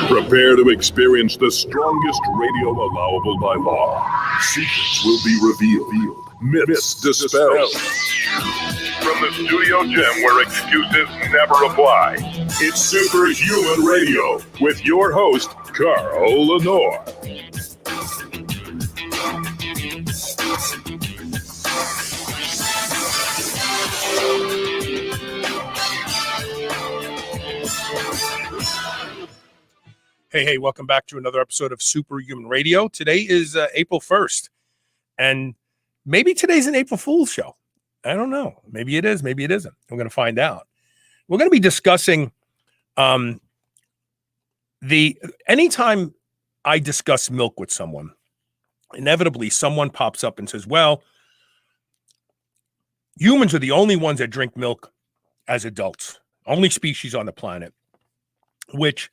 Prepare to experience the strongest radio allowable by law. Secrets will be revealed. Myths dispelled. From the studio gym where excuses never apply, it's Superhuman Radio with your host, Carl Lenore. Hey, welcome back to another episode of Superhuman Radio. Today is April 1st, and maybe today's an April Fool's show. I don't know. Maybe it is, maybe it isn't. We're going to find out. We're going to be discussing anytime I discuss milk with someone, inevitably someone pops up and says, well, humans are the only ones that drink milk as adults, only species on the planet, which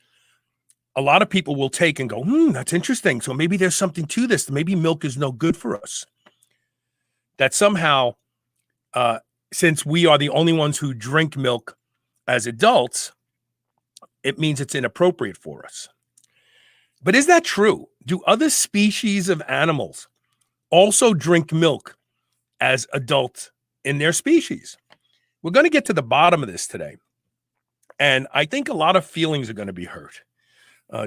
a lot of people will take and go, that's interesting. So maybe there's something to this. Maybe milk is no good for us. That somehow, since we are the only ones who drink milk as adults, it means it's inappropriate for us. But is that true? Do other species of animals also drink milk as adults in their species? We're going to get to the bottom of this today. And I think a lot of feelings are going to be hurt.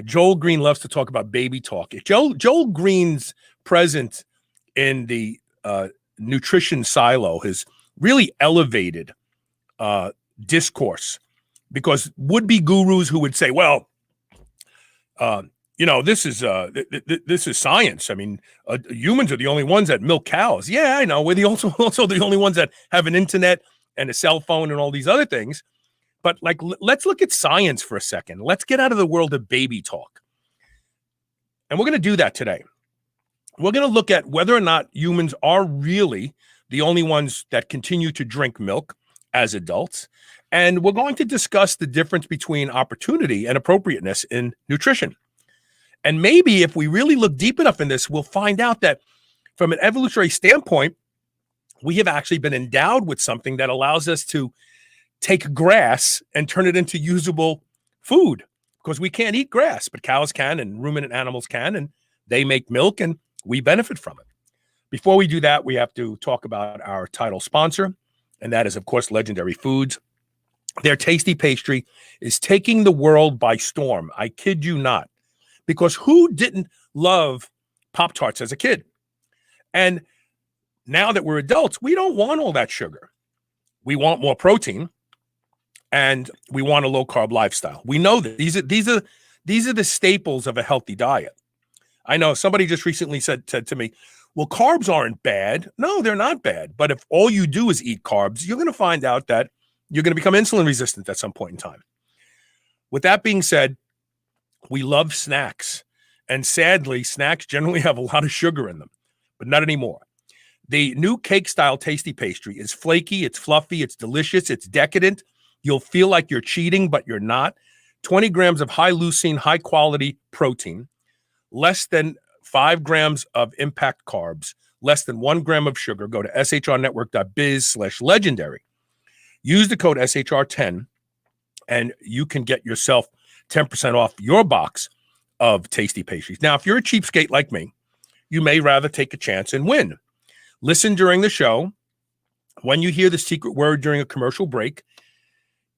Joel Green loves to talk about baby talk. Joel Green's presence in the nutrition silo has really elevated discourse, because would-be gurus who would say, well, this is science. I mean, humans are the only ones that milk cows. Yeah, I know. We're also the only ones that have an internet and a cell phone and all these other things. But let's look at science for a second. Let's get out of the world of baby talk. And we're going to do that today. We're going to look at whether or not humans are really the only ones that continue to drink milk as adults. And we're going to discuss the difference between opportunity and appropriateness in nutrition. And maybe if we really look deep enough in this, we'll find out that from an evolutionary standpoint, we have actually been endowed with something that allows us to take grass and turn it into usable food, because we can't eat grass, but cows can and ruminant animals can, and they make milk and we benefit from it. Before we do that, we have to talk about our title sponsor, and that is, of course, Legendary Foods. Their tasty pastry is taking the world by storm. I kid you not, because who didn't love Pop-Tarts as a kid? And now that we're adults, we don't want all that sugar. We want more protein. And we want a low-carb lifestyle. We know that these are the staples of a healthy diet. I know somebody just recently said to me, well, carbs aren't bad. No, they're not bad. But if all you do is eat carbs, you're going to find out that you're going to become insulin resistant at some point in time. With that being said, we love snacks. And sadly, snacks generally have a lot of sugar in them, but not anymore. The new cake-style tasty pastry is flaky, it's fluffy, it's delicious, it's decadent. You'll feel like you're cheating, but you're not. 20 grams of high leucine, high quality protein, less than 5 grams of impact carbs, less than 1 gram of sugar. Go to shrnetwork.biz/legendary. Use the code SHR10 and you can get yourself 10% off your box of tasty pastries. Now, if you're a cheapskate like me, you may rather take a chance and win. listen during the show. When you hear the secret word during a commercial break,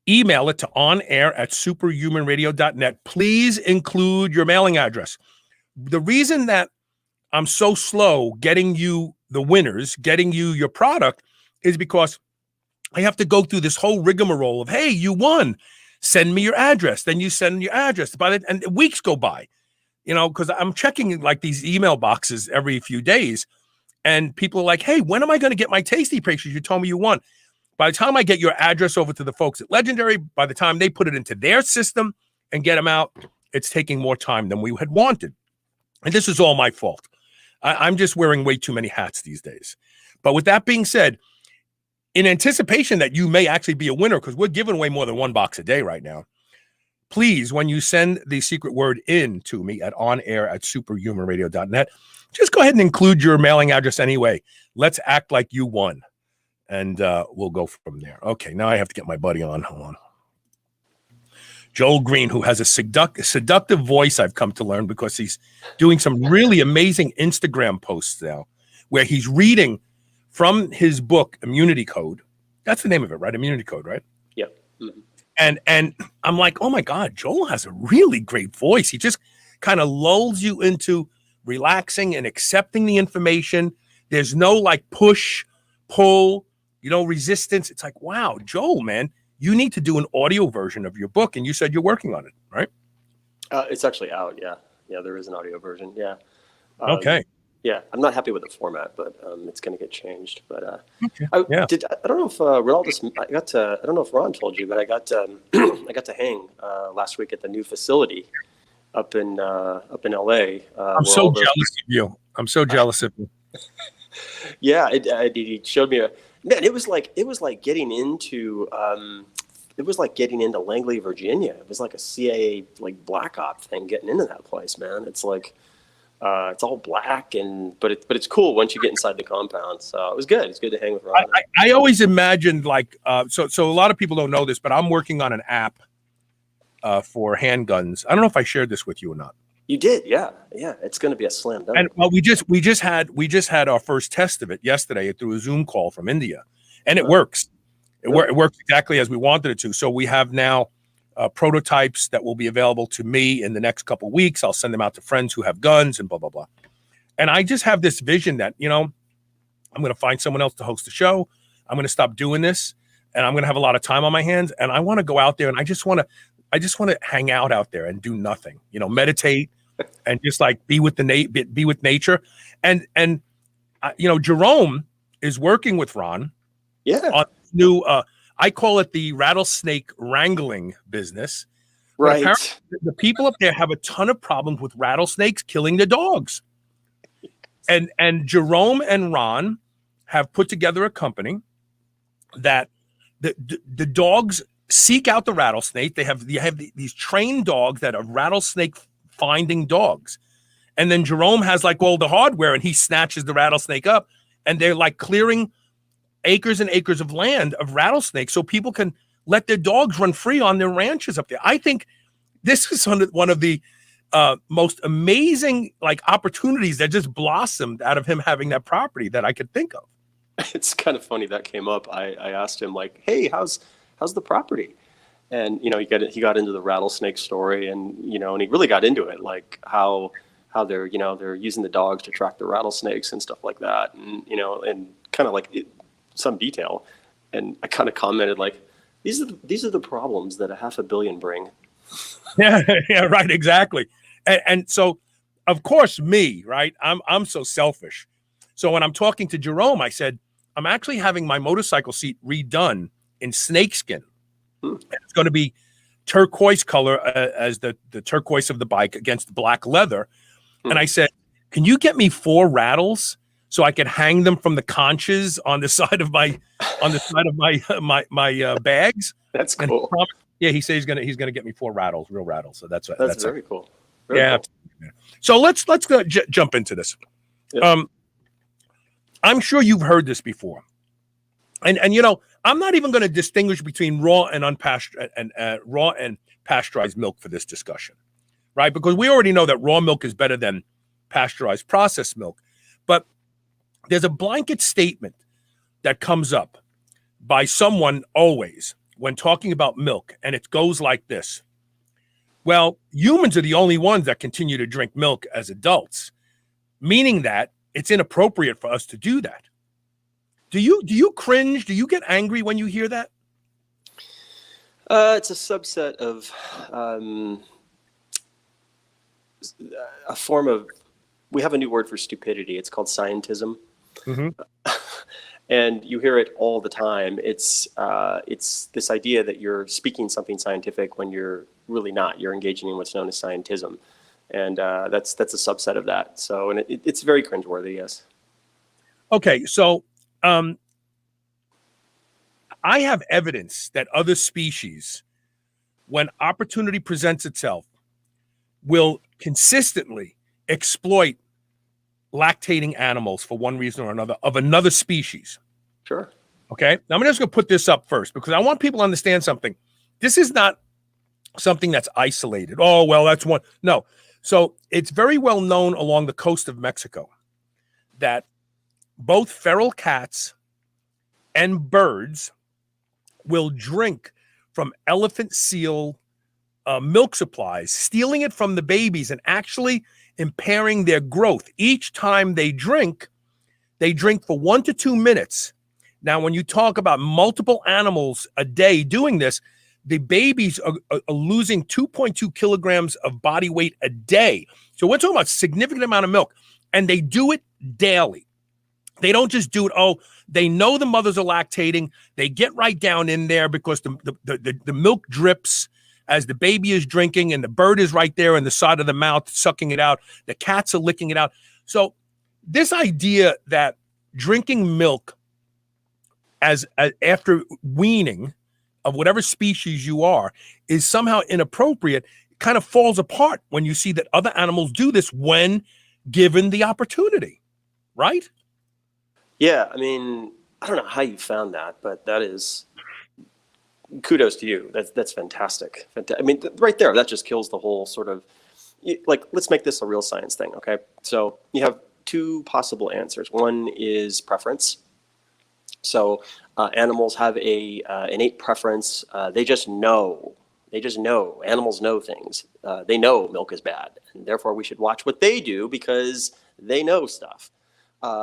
email it to onair@superhumanradio.net. Please include your mailing address. The reason that I'm so slow getting you the winners, getting you your product, is because I have to go through this whole rigmarole of, hey, you won. Send me your address. Then you send your address. And weeks go by, because I'm checking like these email boxes every few days. And people are like, hey, when am I going to get my tasty pictures? You told me you won. By the time I get your address over to the folks at Legendary, by the time they put it into their system and get them out, it's taking more time than we had wanted. And this is all my fault. I'm just wearing way too many hats these days. But with that being said, in anticipation that you may actually be a winner, because we're giving away more than one box a day right now, please, when you send the secret word in to me at onair@superhumanradio.net, just go ahead and include your mailing address anyway. Let's act like you won, and we'll go from there. Okay, now I have to get my buddy on. Hold on. Joel Green, who has a seductive voice, I've come to learn, because he's doing some really amazing Instagram posts now where he's reading from his book, Immunity Code. That's the name of it, right? Immunity Code, right? Yeah. Mm-hmm. And I'm like, oh my God, Joel has a really great voice. He just kind of lulls you into relaxing and accepting the information. There's no like push, pull, resistance. It's like, wow, Joel, man, you need to do an audio version of your book. And you said you're working on it, right? It's actually out. Yeah. Yeah. There is an audio version. Yeah. Okay. Yeah, I'm not happy with the format, but it's going to get changed. But okay. I don't know if I don't know if Ron told you, but I got to hang last week at the new facility up in LA. I'm so jealous of you. I'm so jealous of you. Yeah, he showed me man. It was like getting into Langley, Virginia. It was like a CIA like black op thing getting into that place, man. It's like. It's all black, but it's cool once you get inside the compound. So it was good. It's good to hang with Ron. I always imagined like so a lot of people don't know this, but I'm working on an app for handguns. I don't know if I shared this with you or not. You did, yeah. It's going to be a slam dunk. And well, we just had our first test of it yesterday through a Zoom call from India, and it works. It works exactly as we wanted it to. So we have now prototypes that will be available to me in the next couple of weeks. I'll send them out to friends who have guns and blah, blah, blah. And I just have this vision that, I'm going to find someone else to host the show. I'm going to stop doing this, and I'm going to have a lot of time on my hands. And I want to go out there, and I just want to hang out there and do nothing, meditate and just like be with nature. And Jerome is working with Ron on new, I call it the rattlesnake wrangling business. Right. The people up there have a ton of problems with rattlesnakes killing their dogs. And Jerome and Ron have put together a company that the dogs seek out the rattlesnake. They have these trained dogs that are rattlesnake finding dogs. And then Jerome has like all the hardware, and he snatches the rattlesnake up, and they're like clearing acres and acres of land of rattlesnakes so people can let their dogs run free on their ranches up there. I think this is one of the most amazing like opportunities that just blossomed out of him having that property that I could think of. It's kind of funny that came up. I asked him like, hey, how's the property? And, he got into the rattlesnake story, and, and he really got into it, like how they're, they're using the dogs to track the rattlesnakes and stuff like that. And, and kind of like some detail. And I kind of commented like, these are the problems that 500 million bring. Yeah, right. Exactly. And so of course right. I'm so selfish. So when I'm talking to Jerome, I said, I'm actually having my motorcycle seat redone in snakeskin. It's going to be turquoise color as the turquoise of the bike against black leather. And I said, can you get me 4 rattles so I could hang them from the conches on the side of my bags? That's cool. He said he's gonna get me 4 rattles, real rattles. So that's very cool. Very cool. So let's go jump into this. Yep. I'm sure you've heard this before, and I'm not even going to distinguish between raw and raw and pasteurized milk for this discussion, right? Because we already know that raw milk is better than pasteurized processed milk. But there's a blanket statement that comes up by someone always when talking about milk, and it goes like this. Well, humans are the only ones that continue to drink milk as adults, meaning that it's inappropriate for us to do that. Do you cringe? Do you get angry when you hear that? It's a subset of a form of, we have a new word for stupidity. It's called scientism. Mm-hmm. And you hear it all the time. It's this idea that you're speaking something scientific when you're really not. You're engaging in what's known as scientism. And that's a subset of that. So, and it's very cringeworthy, yes. Okay, so I have evidence that other species, when opportunity presents itself, will consistently exploit lactating animals for one reason or another of another species. Sure. Okay, now I'm just going to put this up first because I want people to understand something. This is not something that's isolated. Oh, well, that's one. No. So it's very well known along the coast of Mexico that both feral cats and birds will drink from elephant seal milk supplies, stealing it from the babies and actually impairing their growth. Each time they drink for 1 to 2 minutes. Now, when you talk about multiple animals a day doing this, the babies are losing 2.2 kilograms of body weight a day. So we're talking about a significant amount of milk, and they do it daily. They don't just do it. They know the mothers are lactating. They get right down in there because the milk drips as the baby is drinking, and the bird is right there in the side of the mouth sucking it out. The cats are licking it out. So this idea that drinking milk as after weaning of whatever species you are is somehow inappropriate kind of falls apart when you see that other animals do this when given the opportunity, right? Yeah, I mean, I don't know how you found that, but that is kudos to you. That's fantastic. I mean, right there, that just kills the whole sort of, like, let's make this a real science thing, okay? So you have two possible answers. One is preference. So animals have a innate preference. They just know. Animals know things. They know milk is bad, and therefore we should watch what they do because they know stuff.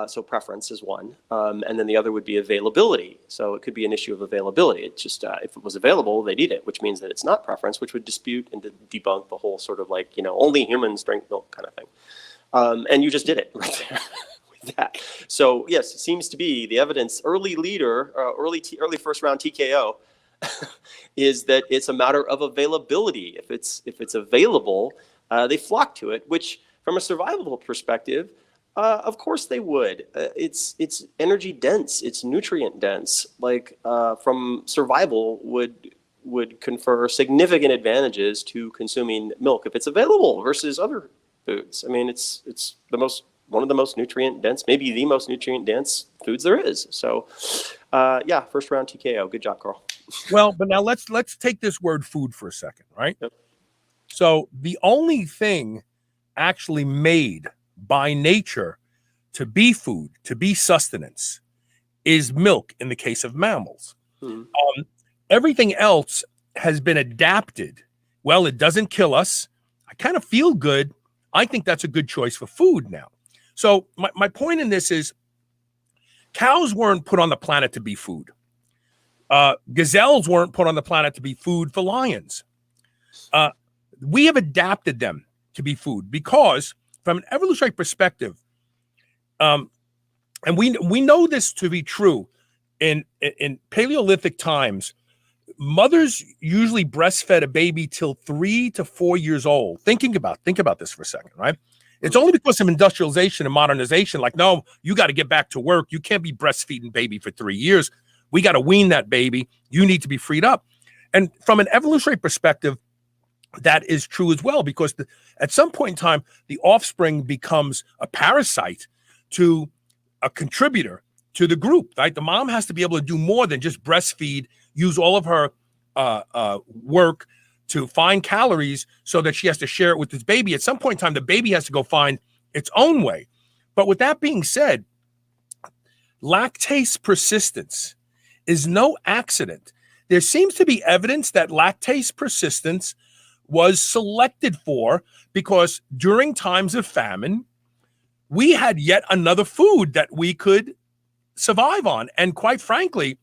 So preference is one. And then the other would be availability. So it could be an issue of availability. It's just if it was available, they'd eat it, which means that it's not preference, which would dispute and debunk the whole sort of like, only humans drink milk kind of thing. And you just did it right there. That. So yes, it seems to be the evidence. Early leader, early first round TKO, is that it's a matter of availability. If it's available, they flock to it. Which, from a survival perspective, of course they would. It's energy dense. It's nutrient dense. Like from survival would confer significant advantages to consuming milk if it's available versus other foods. I mean, it's one of the most nutrient dense, maybe the most nutrient dense foods there is. So, yeah, first round TKO. Good job, Carl. Well, but now let's take this word food for a second, right? Yep. So the only thing actually made by nature to be food, to be sustenance, is milk in the case of mammals. Mm-hmm. Everything else has been adapted. Well, it doesn't kill us. I kind of feel good. I think that's a good choice for food now. So my point in this is cows weren't put on the planet to be food. Gazelles weren't put on the planet to be food for lions. We have adapted them to be food because from an evolutionary perspective, and we know this to be true in Paleolithic times, mothers usually breastfed a baby till 3 to 4 years old. Think about this for a second, right? It's only because of industrialization and modernization, like, no, you got to get back to work. You can't be breastfeeding baby for 3 years. We got to wean that baby. You need to be freed up. And from an evolutionary perspective, that is true as well, because at some point in time, the offspring becomes a parasite to a contributor to the group, right? The mom has to be able to do more than just breastfeed, use all of her work to find calories so that she has to share it with this baby. At some point in time, the baby has to go find its own way. But with that being said, lactase persistence is no accident. There seems to be evidence that lactase persistence was selected for because during times of famine, we had yet another food that we could survive on. And quite frankly,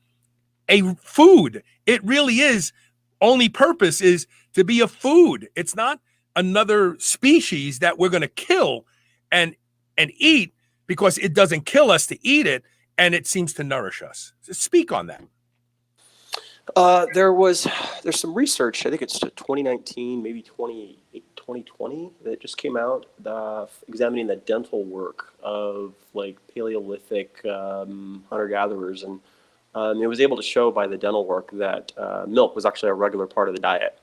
a food, it really is, only purpose is to be a food. It's not another species that we're going to kill and eat because it doesn't kill us to eat it, and it seems to nourish us. So speak on that. There's some research, I think it's 2019, maybe 2020, that just came out examining the dental work of like Paleolithic hunter-gatherers, and it was able to show by the dental work that milk was actually a regular part of the diet.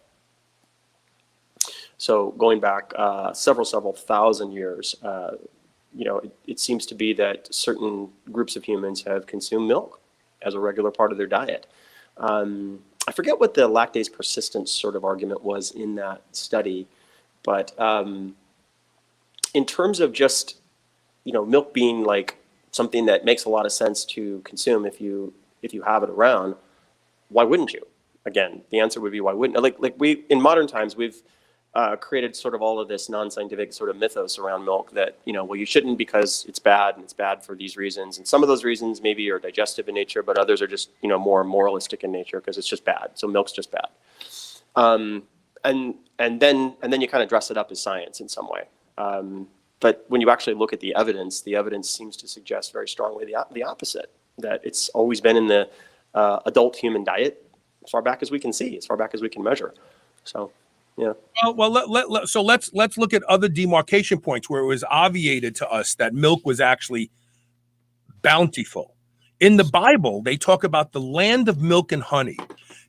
So going back several thousand years, it seems to be that certain groups of humans have consumed milk as a regular part of their diet. I forget what the lactase persistence sort of argument was in that study, but in terms of just, milk being like something that makes a lot of sense to consume if you have it around, why wouldn't you? Again, the answer would be why wouldn't? Like we in modern times we've created sort of all of this non-scientific sort of mythos around milk that, well, you shouldn't because it's bad and it's bad for these reasons. And some of those reasons maybe are digestive in nature, but others are just, more moralistic in nature because it's just bad. So milk's just bad. And then you kind of dress it up as science in some way. But when you actually look at the evidence seems to suggest very strongly the opposite, that it's always been in the adult human diet as far back as we can see, as far back as we can measure. So. Yeah. So let's look at other demarcation points where it was obviated to us that milk was actually bountiful. In the Bible, they talk about the land of milk and honey.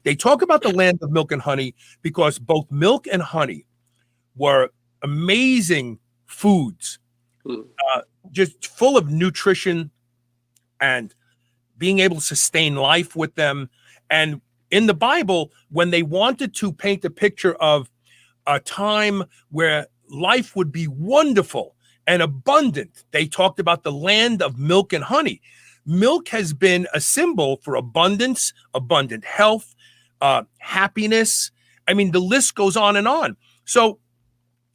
They talk about the land of milk and honey because both milk and honey were amazing foods, just full of nutrition and being able to sustain life with them. And in the Bible, when they wanted to paint a picture of a time where life would be wonderful and abundant, they talked about the land of milk and honey. Milk has been a symbol for abundance, abundant health, happiness. I mean, the list goes on and on. So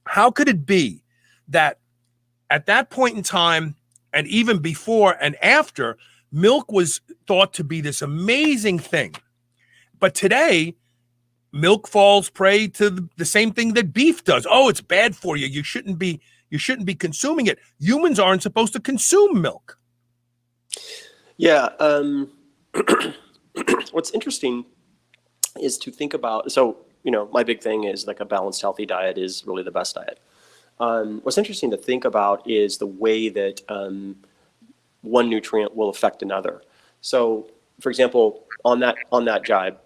how could it be that at that point in time, and even before and after, milk was thought to be this amazing thing? But today, milk falls prey to the same thing that beef does. Oh, it's bad for you. You shouldn't be consuming it. Humans aren't supposed to consume milk. Yeah. What's interesting is to think about, so, my big thing is like a balanced, healthy diet is really the best diet. What's interesting to think about is the way that one nutrient will affect another. So, for example, on that jibe,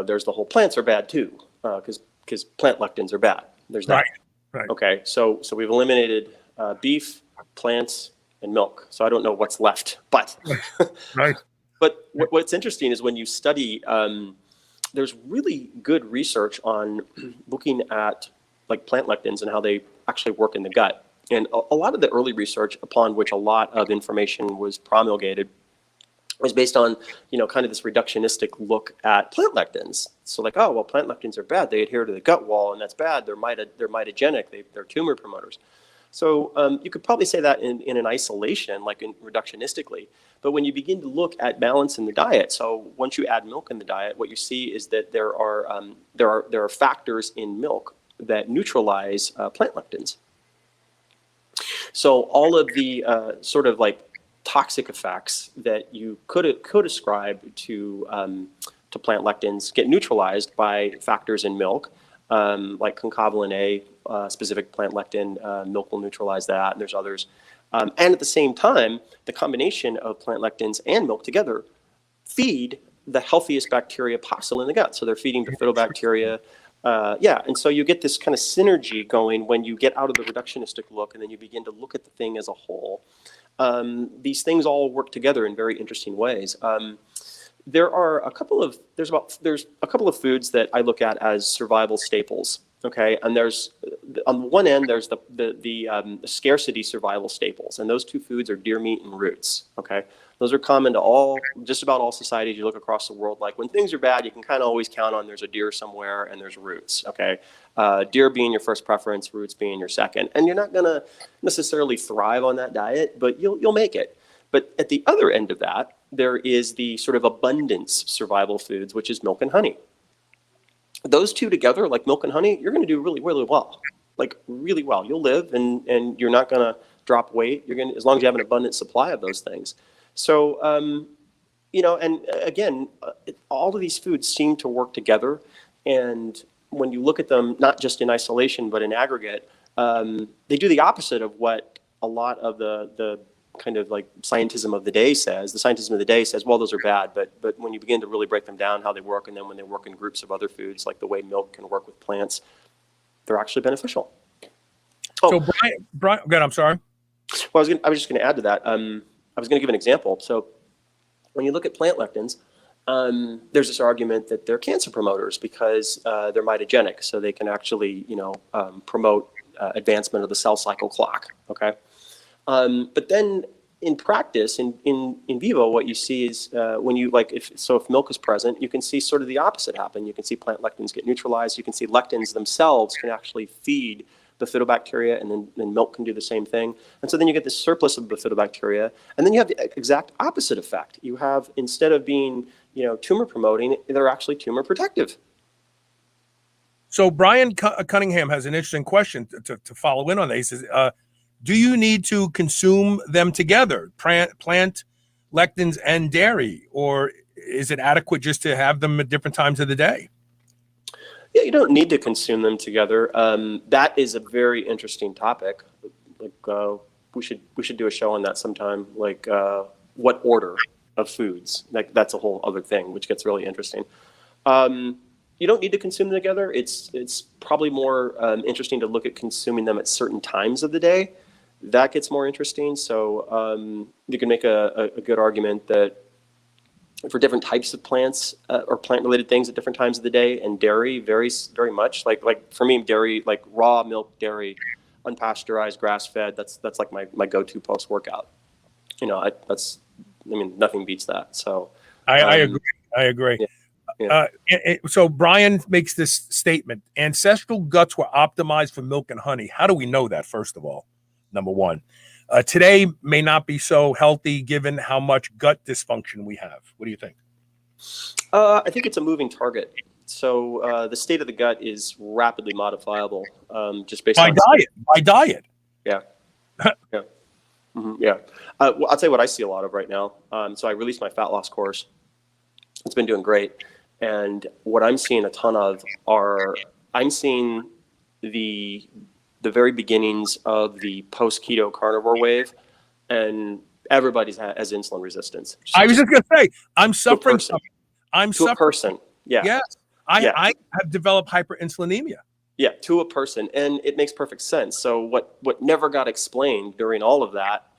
there's the whole plants are bad too, because plant lectins are bad. There's that. Right. Okay, so we've eliminated beef, plants, and milk. So I don't know what's left, but right. But what's interesting is when you study, there's really good research on looking at like plant lectins and how they actually work in the gut. And a lot of the early research upon which a lot of information was promulgated was based on, kind of this reductionistic look at plant lectins. So like, oh, well, plant lectins are bad. They adhere to the gut wall, and that's bad. They're mitogenic. They're tumor promoters. So you could probably say that in an isolation, like reductionistically. But when you begin to look at balance in the diet, so once you add milk in the diet, what you see is that there are factors in milk that neutralize plant lectins. So all of the sort of like toxic effects that you could ascribe to plant lectins get neutralized by factors in milk, like concovalin A, specific plant lectin. Milk will neutralize that, and there's others. And at the same time, the combination of plant lectins and milk together feed the healthiest bacteria possible in the gut. So they're feeding bifidobacteria. And so you get this kind of synergy going when you get out of the reductionistic look and then you begin to look at the thing as a whole. These things all work together in very interesting ways. There's a couple of foods that I look at as survival staples. Okay, and there's on one end there's the scarcity survival staples, and those two foods are deer meat and roots. Okay, Those are common to just about all societies you look across the world. Like when things are bad, you can kind of always count on there's a deer somewhere and there's roots, okay? Deer being your first preference, roots being your second. And you're not going to necessarily thrive on that diet, but you'll make it. But at the other end of that, there is the sort of abundance survival foods, which is milk and honey. Those two together, like milk and honey, you're going to do really, really well. Like really well. You'll live and you're not going to drop weight. You're going to, as long as you have an abundant supply of those things. So, and again, all of these foods seem to work together. And when you look at them, not just in isolation, but in aggregate, they do the opposite of what a lot of the kind of like scientism of the day says. The scientism of the day says, well, those are bad, but when you begin to really break them down, how they work, and then when they work in groups of other foods, like the way milk can work with plants, they're actually beneficial. Oh. So Brian, good. I'm sorry. Well, I was just going to add to that. I was going to give an example. So when you look at plant lectins, there's this argument that they're cancer promoters because they're mitogenic, so they can actually, promote advancement of the cell cycle clock. Okay, but then in practice, in vivo, what you see is when you if milk is present, you can see sort of the opposite happen. You can see plant lectins get neutralized. You can see lectins themselves can actually feed bifidobacteria, and then milk can do the same thing. And so then you get this surplus of bifidobacteria, and then you have the exact opposite effect. You have, instead of being, tumor promoting, they're actually tumor protective. So Brian Cunningham has an interesting question to follow in on that. He says, do you need to consume them together, plant lectins and dairy, or is it adequate just to have them at different times of the day? Yeah, you don't need to consume them together. That is a very interesting topic. Like we should do a show on that sometime. Like what order of foods? Like that's a whole other thing, which gets really interesting. You don't need to consume them together. It's probably more interesting to look at consuming them at certain times of the day. That gets more interesting. So you can make a good argument that for different types of plants or plant-related things at different times of the day, and dairy varies very much. Like for me, dairy, like raw milk dairy, unpasteurized, grass-fed. That's like my go-to post-workout. Nothing beats that. So I agree. I agree. Yeah. So Brian makes this statement: ancestral guts were optimized for milk and honey. How do we know that? First of all, number one. Today may not be so healthy given how much gut dysfunction we have. What do you think? I think it's a moving target. So the state of the gut is rapidly modifiable, just based on diet. By diet. Yeah. Yeah. Mm-hmm. Yeah. Well, I'll tell you what I see a lot of right now. So I released my fat loss course. It's been doing great. And what I'm seeing a ton of I'm seeing the very beginnings of the post-keto carnivore wave, and everybody has insulin resistance. I was just going to say, I'm suffering. A person. Yeah. Yes. I have developed hyperinsulinemia. Yeah, to a person. And it makes perfect sense. So what never got explained during all of that,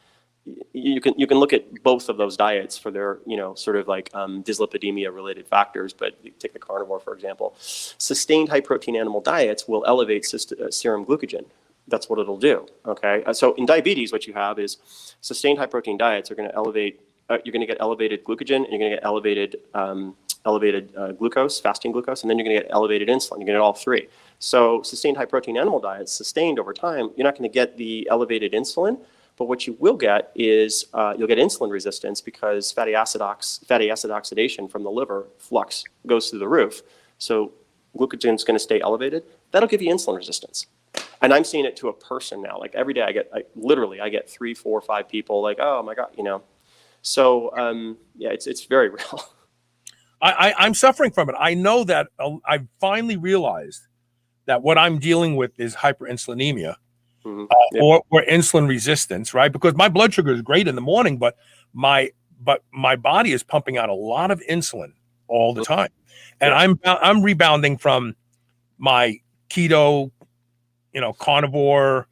you can look at both of those diets for their, sort of like dyslipidemia related factors, but you take the carnivore, for example. Sustained high protein animal diets will elevate serum glucogen. That's what it'll do. Okay. So in diabetes, what you have is sustained high protein diets are going to elevate, you're going to get elevated glucogen, and you're going to get elevated glucose, fasting glucose, and then you're going to get elevated insulin. You're going to get all three. So sustained high protein animal diets, sustained over time, you're not going to get the elevated insulin. But what you will get is you'll get insulin resistance because fatty acid oxidation from the liver flux goes through the roof. So glucogen is going to stay elevated. That'll give you insulin resistance. And I'm seeing it to a person now. Like every day I get 3, 4, 5 people like, oh my God, So it's very real. I'm suffering from it. I know that I finally realized that what I'm dealing with is hyperinsulinemia. Mm-hmm. Or insulin resistance, right? Because my blood sugar is great in the morning, but my body is pumping out a lot of insulin all the time, and I'm rebounding from my keto, carnivore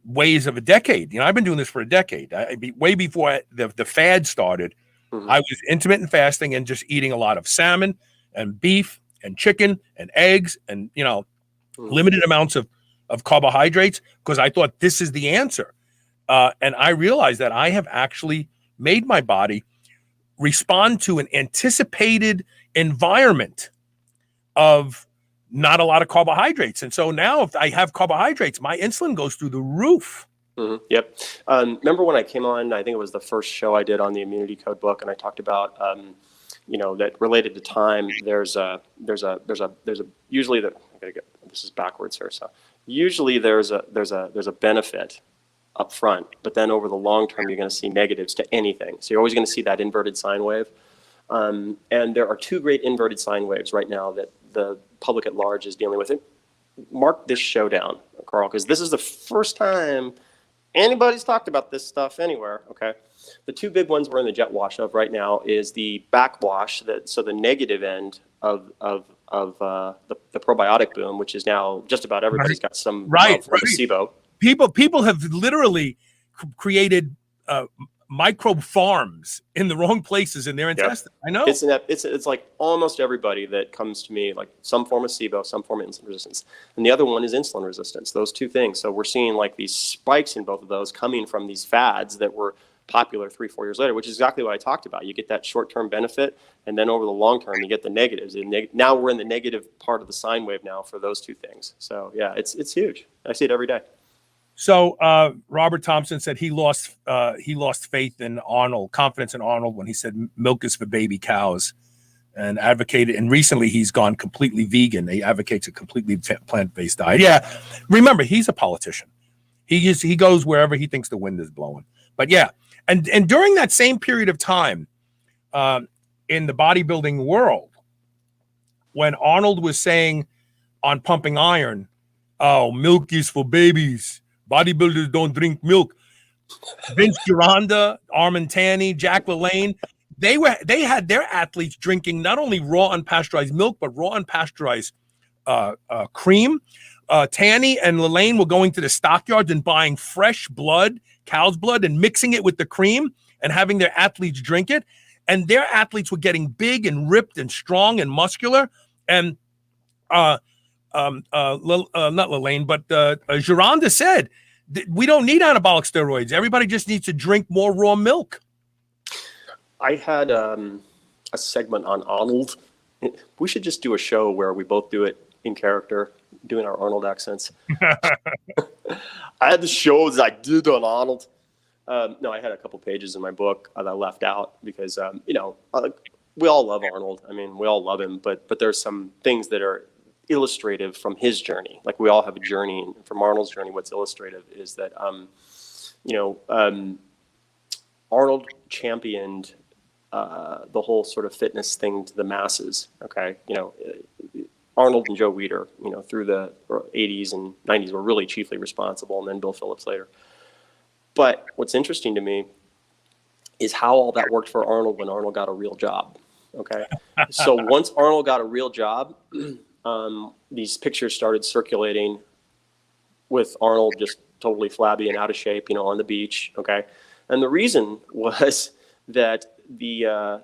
ways of a decade. I've been doing this for a decade. Way before the fad started, mm-hmm. I was intermittent fasting and just eating a lot of salmon and beef and chicken and eggs and mm-hmm. limited amounts of carbohydrates, because I thought this is the answer. And I realized that I have actually made my body respond to an anticipated environment of not a lot of carbohydrates. And so now if I have carbohydrates, my insulin goes through the roof. Mm-hmm. Yep. Remember when I came on, I think it was the first show I did on the immunity code book, and I talked about, that related to time, there's usually this is backwards here. So usually there's a benefit up front, but then over the long term, you're going to see negatives to anything. So you're always going to see that inverted sine wave. And there are two great inverted sine waves right now that the public at large is dealing with. It. Mark this show down, Carl, because this is the first time anybody's talked about this stuff anywhere. Okay. The two big ones we're in the jet wash of right now is the backwash, so the negative end of the probiotic boom, which is now just about everybody's got some placebo. People have literally created microbe farms in the wrong places in their intestines. Yep. I know it's like almost everybody that comes to me, like some form of SIBO, some form of insulin resistance, and the other one is insulin resistance. Those two things. So we're seeing like these spikes in both of those coming from these fads that were popular 3-4 years later, which is exactly what I talked about. You get that short-term benefit, and then over the long term, you get the negatives. Now we're in the negative part of the sine wave now for those two things. So yeah, it's huge. I see it every day. So Robert Thompson said he lost faith in Arnold, confidence in Arnold when he said milk is for baby cows, and advocated. And recently he's gone completely vegan. He advocates a completely plant-based diet. Yeah, remember he's a politician. He goes wherever he thinks the wind is blowing. But yeah, and during that same period of time, in the bodybuilding world, when Arnold was saying on Pumping Iron, "Oh, milk is for babies. Bodybuilders don't drink milk." Vince Gironda, Armand Tanny, Jack LaLane, they had their athletes drinking not only raw unpasteurized milk, but raw unpasteurized cream. Tanny and LaLane were going to the stockyards and buying fresh blood, cow's blood, and mixing it with the cream and having their athletes drink it. And their athletes were getting big and ripped and strong and muscular. And not LaLane, but Gironda said, we don't need anabolic steroids. Everybody just needs to drink more raw milk. I had a segment on Arnold. We should just do a show where we both do it in character, doing our Arnold accents. I had the shows I did on Arnold. No, I had a couple pages in my book that I left out because, we all love Arnold. I mean, we all love him, but there's some things that are illustrative from his journey. Like we all have a journey, and from Arnold's journey, what's illustrative is that, Arnold championed the whole sort of fitness thing to the masses. Okay. Arnold and Joe Weider, through the 80s and 90s were really chiefly responsible, and then Bill Phillips later. But what's interesting to me is how all that worked for Arnold when Arnold got a real job. Okay. So once Arnold got a real job, these pictures started circulating with Arnold just totally flabby and out of shape, on the beach. Okay. And the reason was that the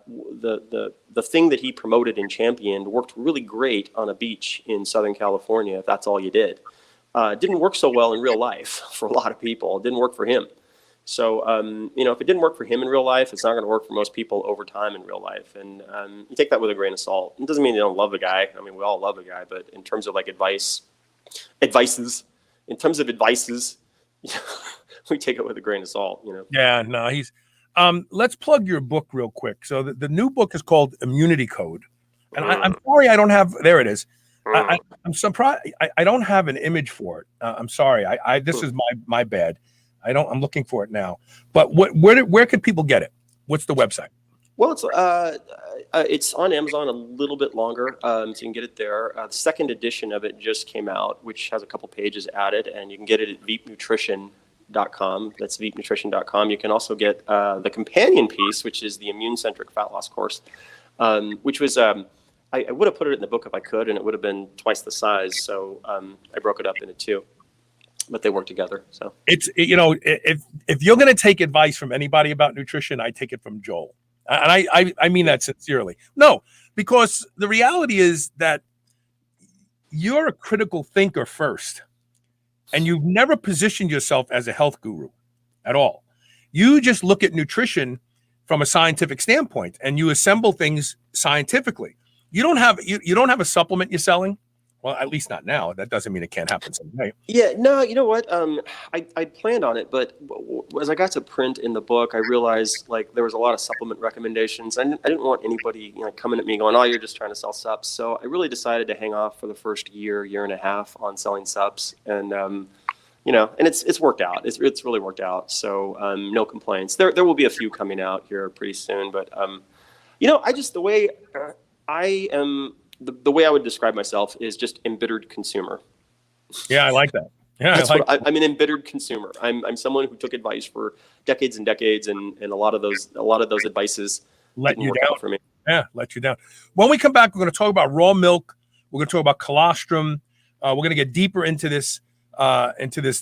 thing that he promoted and championed worked really great on a beach in Southern California, if that's all you did. It didn't work so well in real life for a lot of people. It didn't work for him. So, if it didn't work for him in real life, it's not going to work for most people over time in real life. And you take that with a grain of salt. It doesn't mean you don't love the guy. I mean, we all love the guy. But in terms of like advices, we take it with a grain of salt, Yeah, no, he's... let's plug your book real quick. So the new book is called Immunity Code. And I'm sorry I don't have... There it is. I'm surprised I don't have an image for it. I'm sorry. This is my bad. I'm looking for it now. But where could people get it? What's the website? Well, it's on Amazon a little bit longer, so you can get it there. The second edition of it just came out, which has a couple pages added, and you can get it at veepnutrition.com. That's veepnutrition.com. You can also get the companion piece, which is the immune-centric fat loss course, which was I would have put it in the book if I could, and it would have been twice the size. So I broke it up into two. But they work together. So it's if you're going to take advice from anybody about nutrition, I take it from Joel, and I mean that sincerely. No, because the reality is that you're a critical thinker first, and you've never positioned yourself as a health guru at all. You just look at nutrition from a scientific standpoint, and you assemble things scientifically. You don't have a supplement you're selling. Well, at least not now. That doesn't mean it can't happen someday. Yeah, no, you know what? I planned on it, but as I got to print in the book, I realized like there was a lot of supplement recommendations. I didn't want anybody coming at me going, "Oh, you're just trying to sell subs." So I really decided to hang off for the first year and a half on selling subs, and and it's worked out. It's really worked out. So no complaints. There will be a few coming out here pretty soon, but I just the way I am. The way I would describe myself is just embittered consumer. Yeah, I like that. Yeah, I'm an embittered consumer. I'm someone who took advice for decades and decades, and a lot of those advices let you down down for me. Yeah, let you down. When we come back, we're going to talk about raw milk. We're going to talk about colostrum. We're going to get deeper into this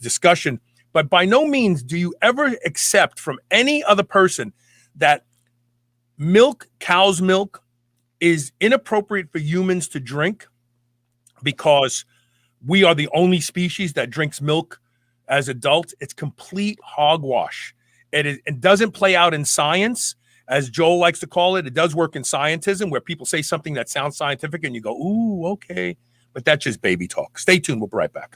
discussion. But by no means do you ever accept from any other person that cow's milk, is inappropriate for humans to drink because we are the only species that drinks milk as adults. It's complete hogwash. It doesn't play out in science, as Joel likes to call it. It does work in scientism, where people say something that sounds scientific and you go, ooh, okay. But that's just baby talk. Stay tuned. We'll be right back.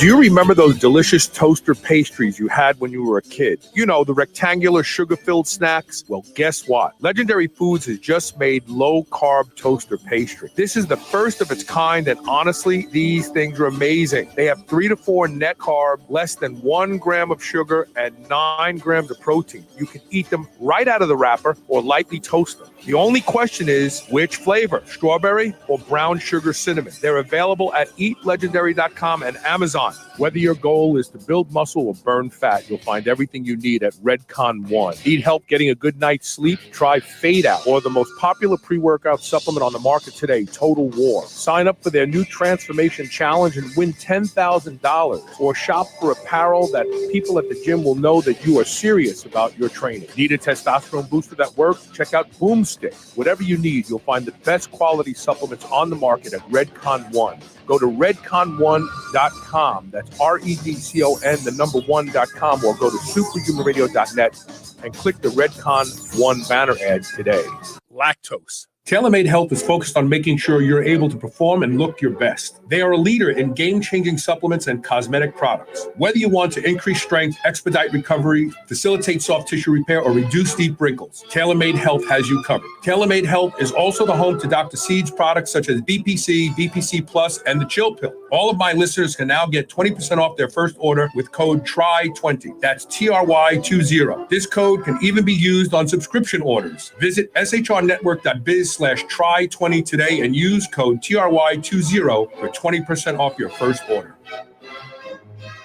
Do you remember those delicious toaster pastries you had when you were a kid? You know, the rectangular sugar-filled snacks? Well, guess what? Legendary Foods has just made low-carb toaster pastry. This is the first of its kind, and honestly, these things are amazing. They have 3 to 4 net carb, less than 1 gram of sugar, and 9 grams of protein. You can eat them right out of the wrapper or lightly toast them. The only question is, which flavor? Strawberry or brown sugar cinnamon? They're available at eatlegendary.com and Amazon. Whether your goal is to build muscle or burn fat, you'll find everything you need at Redcon One. Need help getting a good night's sleep? Try Fade Out, or the most popular pre-workout supplement on the market today, Total War. Sign up for their new Transformation Challenge and win $10,000. Or shop for apparel that people at the gym will know that you are serious about your training. Need a testosterone booster that works? Check out Boomstick. Whatever you need, you'll find the best quality supplements on the market at Redcon One. Go to redcon1.com. That's REDCON1.com, or go to superhumanradio.net and click the Redcon One banner ad today. Lactose. TaylorMade Health is focused on making sure you're able to perform and look your best. They are a leader in game-changing supplements and cosmetic products. Whether you want to increase strength, expedite recovery, facilitate soft tissue repair, or reduce deep wrinkles, TaylorMade Health has you covered. TaylorMade Health is also the home to Dr. Seed's products such as BPC, BPC Plus, and the Chill Pill. All of my listeners can now get 20% off their first order with code TRY20. That's TRY20. This code can even be used on subscription orders. Visit shrnetwork.biz/try20 today and use code TRY20 for 20% off your first order.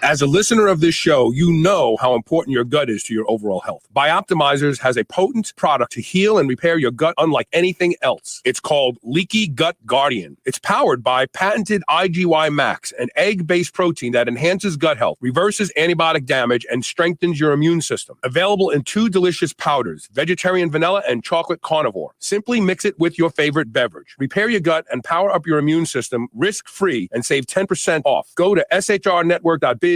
As a listener of this show, you know how important your gut is to your overall health. Bioptimizers has a potent product to heal and repair your gut unlike anything else. It's called Leaky Gut Guardian. It's powered by patented IGY Max, an egg-based protein that enhances gut health, reverses antibiotic damage, and strengthens your immune system. Available in 2 delicious powders, vegetarian vanilla and chocolate carnivore. Simply mix it with your favorite beverage. Repair your gut and power up your immune system risk-free and save 10% off. Go to shrnetwork.biz/leaky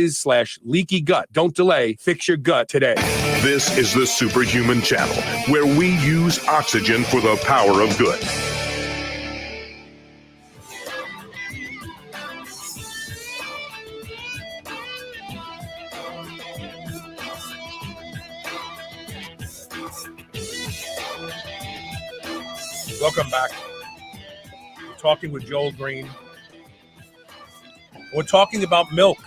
gut. Don't delay. Fix your gut today. This is the Superhuman Channel, where we use oxygen for the power of good. Welcome back. We're talking with Joel Green. We're talking about milk.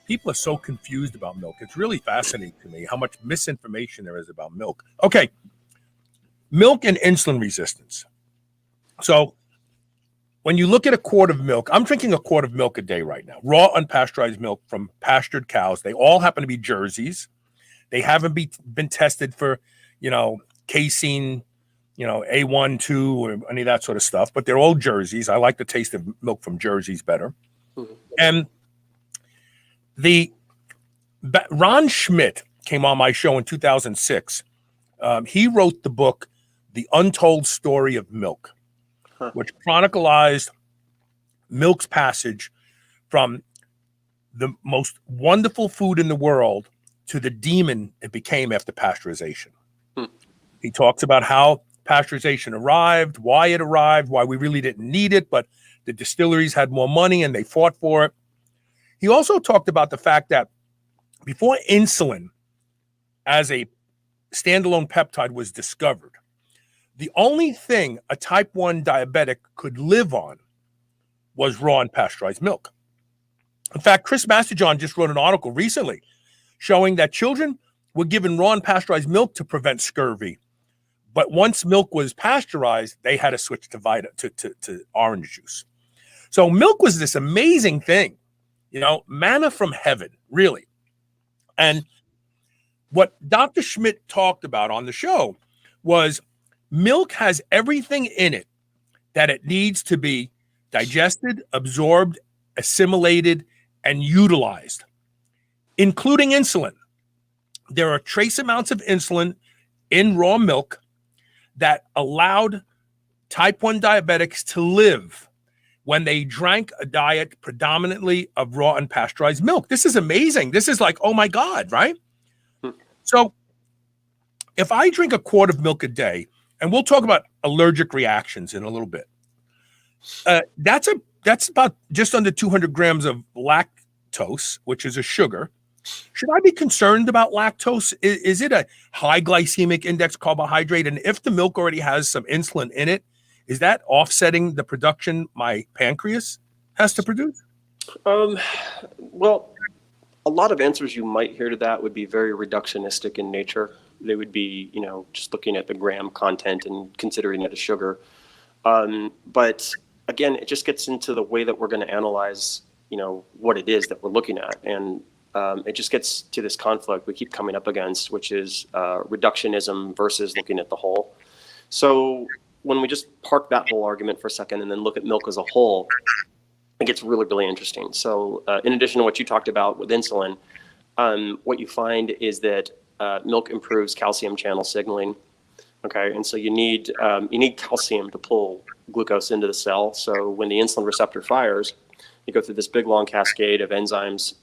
People are so confused about milk. It's really fascinating to me how much misinformation there is about milk. Okay, milk and insulin resistance. So when you look at a quart of milk, I'm drinking a quart of milk a day right now, raw unpasteurized milk from pastured cows. They all happen to be Jerseys. They haven't been tested for, casein, A1, 2, or any of that sort of stuff, but they're all Jerseys. I like the taste of milk from Jerseys better. Mm-hmm. And Ron Schmidt came on my show in 2006 He wrote the book, The Untold Story of Milk, which chronicalized milk's passage from the most wonderful food in the world to the demon it became after pasteurization. He talks about how pasteurization arrived, why it arrived, why we really didn't need it, but the distilleries had more money and they fought for it. He also talked about the fact that before insulin as a standalone peptide was discovered, the only thing a type 1 diabetic could live on was raw and pasteurized milk. In fact, Chris Masterjohn just wrote an article recently showing that children were given raw and pasteurized milk to prevent scurvy. But once milk was pasteurized, they had to switch to orange juice. So milk was this amazing thing, manna from heaven, really. And what Dr. Schmidt talked about on the show was milk has everything in it that it needs to be digested, absorbed, assimilated, and utilized, including insulin. There are trace amounts of insulin in raw milk that allowed type 1 diabetics to live when they drank a diet predominantly of raw and pasteurized milk. This is amazing. This is like, oh my God, right? So if I drink a quart of milk a day, and we'll talk about allergic reactions in a little bit, that's about just under 200 grams of lactose, which is a sugar. Should I be concerned about lactose? Is it a high glycemic index carbohydrate? And if the milk already has some insulin in it, is that offsetting the production my pancreas has to produce? Well, a lot of answers you might hear to that would be very reductionistic in nature. They would be, just looking at the gram content and considering it a sugar. But again, it just gets into the way that we're going to analyze, what it is that we're looking at. And it just gets to this conflict we keep coming up against, which is reductionism versus looking at the whole. So when we just park that whole argument for a second and then look at milk as a whole, it gets really, really interesting. So in addition to what you talked about with insulin, what you find is that milk improves calcium channel signaling. Okay, and so you need calcium to pull glucose into the cell. So when the insulin receptor fires, you go through this big long cascade of enzymes,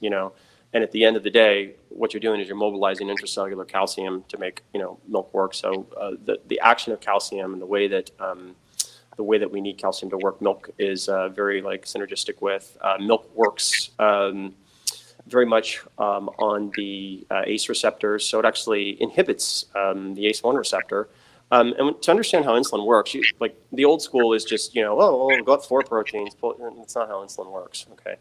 and at the end of the day, what you're doing is you're mobilizing intracellular calcium to make milk work. So the action of calcium and the way that we need calcium to work milk is very synergistic with milk works very much on the ACE receptors. So it actually inhibits the ACE1 receptor. And to understand how insulin works, the old school is just, GLUT4 proteins. That's not how insulin works, okay?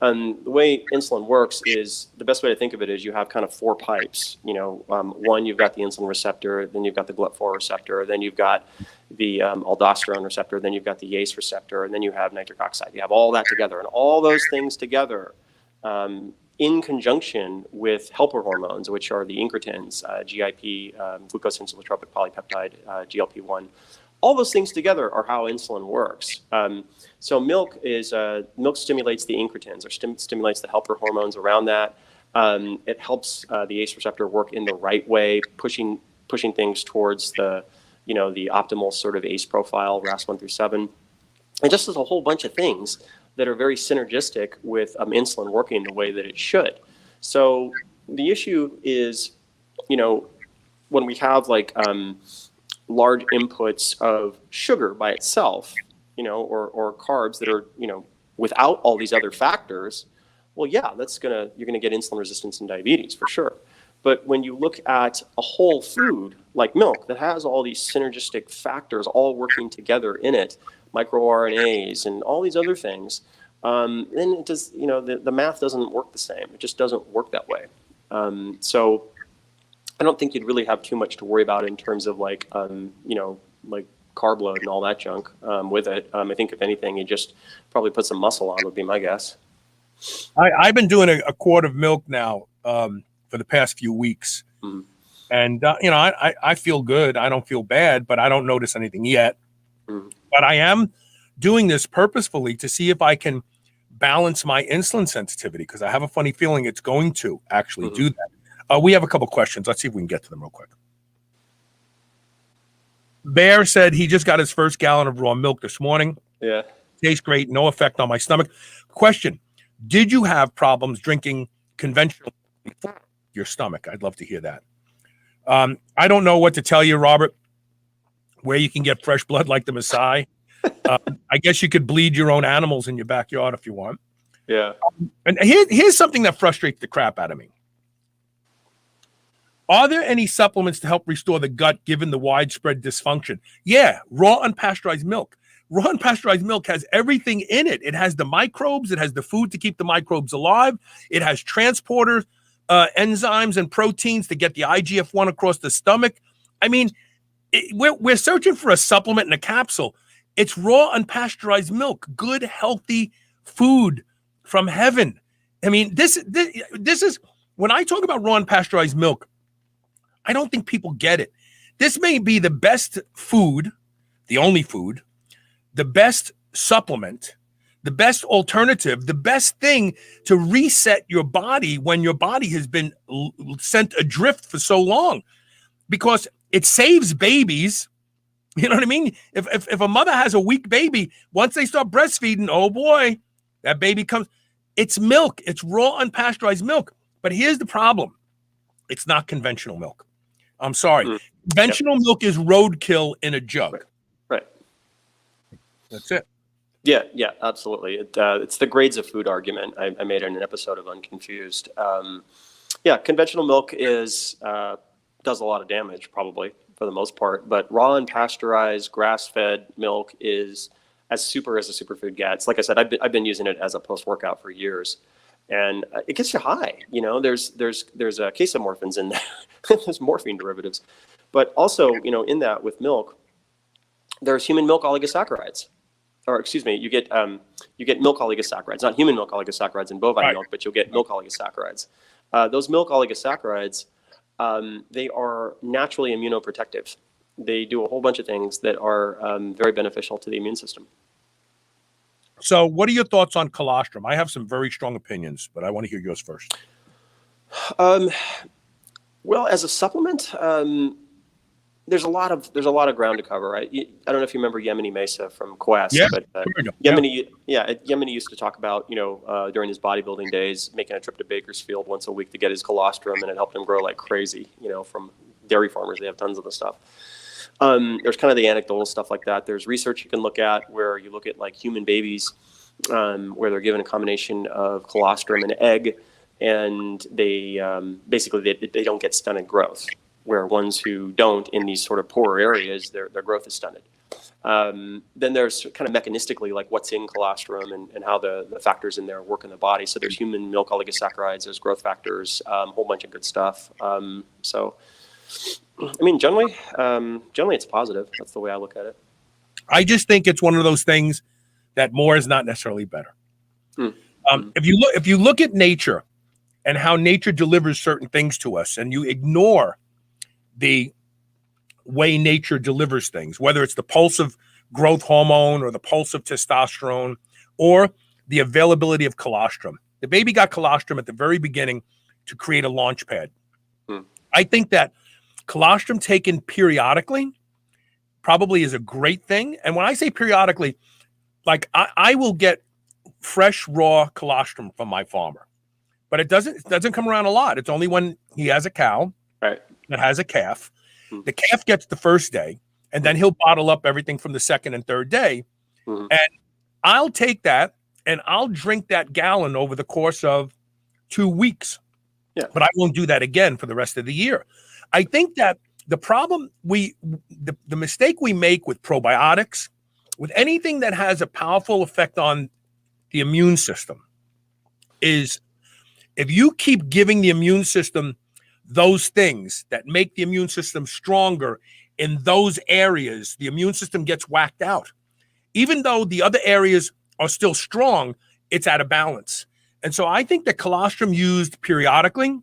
The way insulin works is, the best way to think of it is you have kind of four pipes. One, you've got the insulin receptor, then you've got the GLUT4 receptor, then you've got the aldosterone receptor, then you've got the ACE receptor, and then you have nitric oxide. You have all that together, and all those things together in conjunction with helper hormones, which are the incretins, GIP, glucose insulinotropic polypeptide, GLP-1. All those things together are how insulin works. So milk stimulates the incretins, or stimulates the helper hormones around that. It helps the ACE receptor work in the right way, pushing things towards the optimal sort of ACE profile, RAS 1 through 7. And just as a whole bunch of things that are very synergistic with insulin working the way that it should. So the issue is, when we have large inputs of sugar by itself, or carbs that are, without all these other factors, well, yeah, you're gonna get insulin resistance and diabetes for sure. But when you look at a whole food like milk that has all these synergistic factors all working together in it, microRNAs and all these other things, then it does, the math doesn't work the same. It just doesn't work that way. So I don't think you'd really have too much to worry about in terms of carb load and all that junk with it. I think if anything, you just probably put some muscle on would be my guess. I've been doing a quart of milk now for the past few weeks. Mm-hmm. And, I feel good. I don't feel bad, but I don't notice anything yet. Mm-hmm. But I am doing this purposefully to see if I can balance my insulin sensitivity, because I have a funny feeling it's going to actually do that. We have a couple questions. Let's see if we can get to them real quick. Bear said he just got his first gallon of raw milk this morning. Yeah. Tastes great, no effect on my stomach. Question: did you have problems drinking conventional for your stomach? I'd love to hear that. I don't know what to tell you, Robert, where you can get fresh blood like the Maasai. I guess you could bleed your own animals in your backyard if you want. Yeah. And here's something that frustrates the crap out of me. Are there any supplements to help restore the gut given the widespread dysfunction? Yeah, raw unpasteurized milk. Raw unpasteurized milk has everything in it. It has the microbes. It has the food to keep the microbes alive. It has transporter enzymes and proteins to get the IGF-1 across the stomach. I mean, we're searching for a supplement in a capsule. It's raw unpasteurized milk, good, healthy food from heaven. I mean, this is, when I talk about raw unpasteurized milk, I don't think people get it. This may be the best food, the only food, the best supplement, the best alternative, the best thing to reset your body when your body has been sent adrift for so long, because it saves babies. You know what I mean? If a mother has a weak baby, once they start breastfeeding, oh boy, that baby comes. It's milk. It's raw unpasteurized milk. But here's the problem. It's not conventional milk. I'm sorry. Conventional milk is roadkill in a jug. Right. That's it. Yeah, absolutely. It's the grades of food argument I made in an episode of Unconfused. Conventional milk does a lot of damage, probably, for the most part. But raw unpasteurized, grass-fed milk is as super as a superfood gets. Like I said, I've been using it as a post-workout for years. And it gets you high. You know, there's casomorphins in there. There's morphine derivatives. But also, you know, in that with milk, there's human milk oligosaccharides. Or excuse me, you get milk oligosaccharides, not human milk oligosaccharides in bovine milk, but you'll get milk oligosaccharides. Those milk oligosaccharides, they are naturally immunoprotective. They do a whole bunch of things that are very beneficial to the immune system. So what are your thoughts on colostrum? I have some very strong opinions, but I want to hear yours first. Well, as a supplement, there's a lot of ground to cover, right? I don't know if you remember Yemeni Mesa from Quest, but Yemeni used to talk about, you know, during his bodybuilding days, making a trip to Bakersfield once a week to get his colostrum, and it helped him grow like crazy. You know, from dairy farmers, they have tons of the stuff. There's kind of the anecdotal stuff like that. There's research you can look at where you look at like human babies, where they're given a combination of colostrum and egg, and they basically they don't get stunted growth. Where ones who don't in these sort of poorer areas, their growth is stunted. Then there's kind of mechanistically like what's in colostrum and how the factors in there work in the body. So there's human milk oligosaccharides, there's growth factors, a whole bunch of good stuff. So, I mean, generally it's positive. That's the way I look at it. I just think it's one of those things that more is not necessarily better. If you look at nature and how nature delivers certain things to us, and you ignore the way nature delivers things, whether it's the pulse of growth hormone or the pulse of testosterone or the availability of colostrum. The baby got colostrum at the very beginning to create a launch pad. I think that colostrum taken periodically probably is a great thing. And when I say periodically, like I will get fresh raw colostrum from my farmer, but it doesn't come around a lot. It's only when he has a cow that has a calf. The calf gets the first day, and then he'll bottle up everything from the second and third day. And I'll take that and I'll drink that gallon over the course of 2 weeks. But I won't do that again for the rest of the year. I think that the problem the mistake we make with probiotics, with anything that has a powerful effect on the immune system, is if you keep giving the immune system those things that make the immune system stronger in those areas, the immune system gets whacked out. Even though the other areas are still strong, it's out of balance. And so I think that colostrum used periodically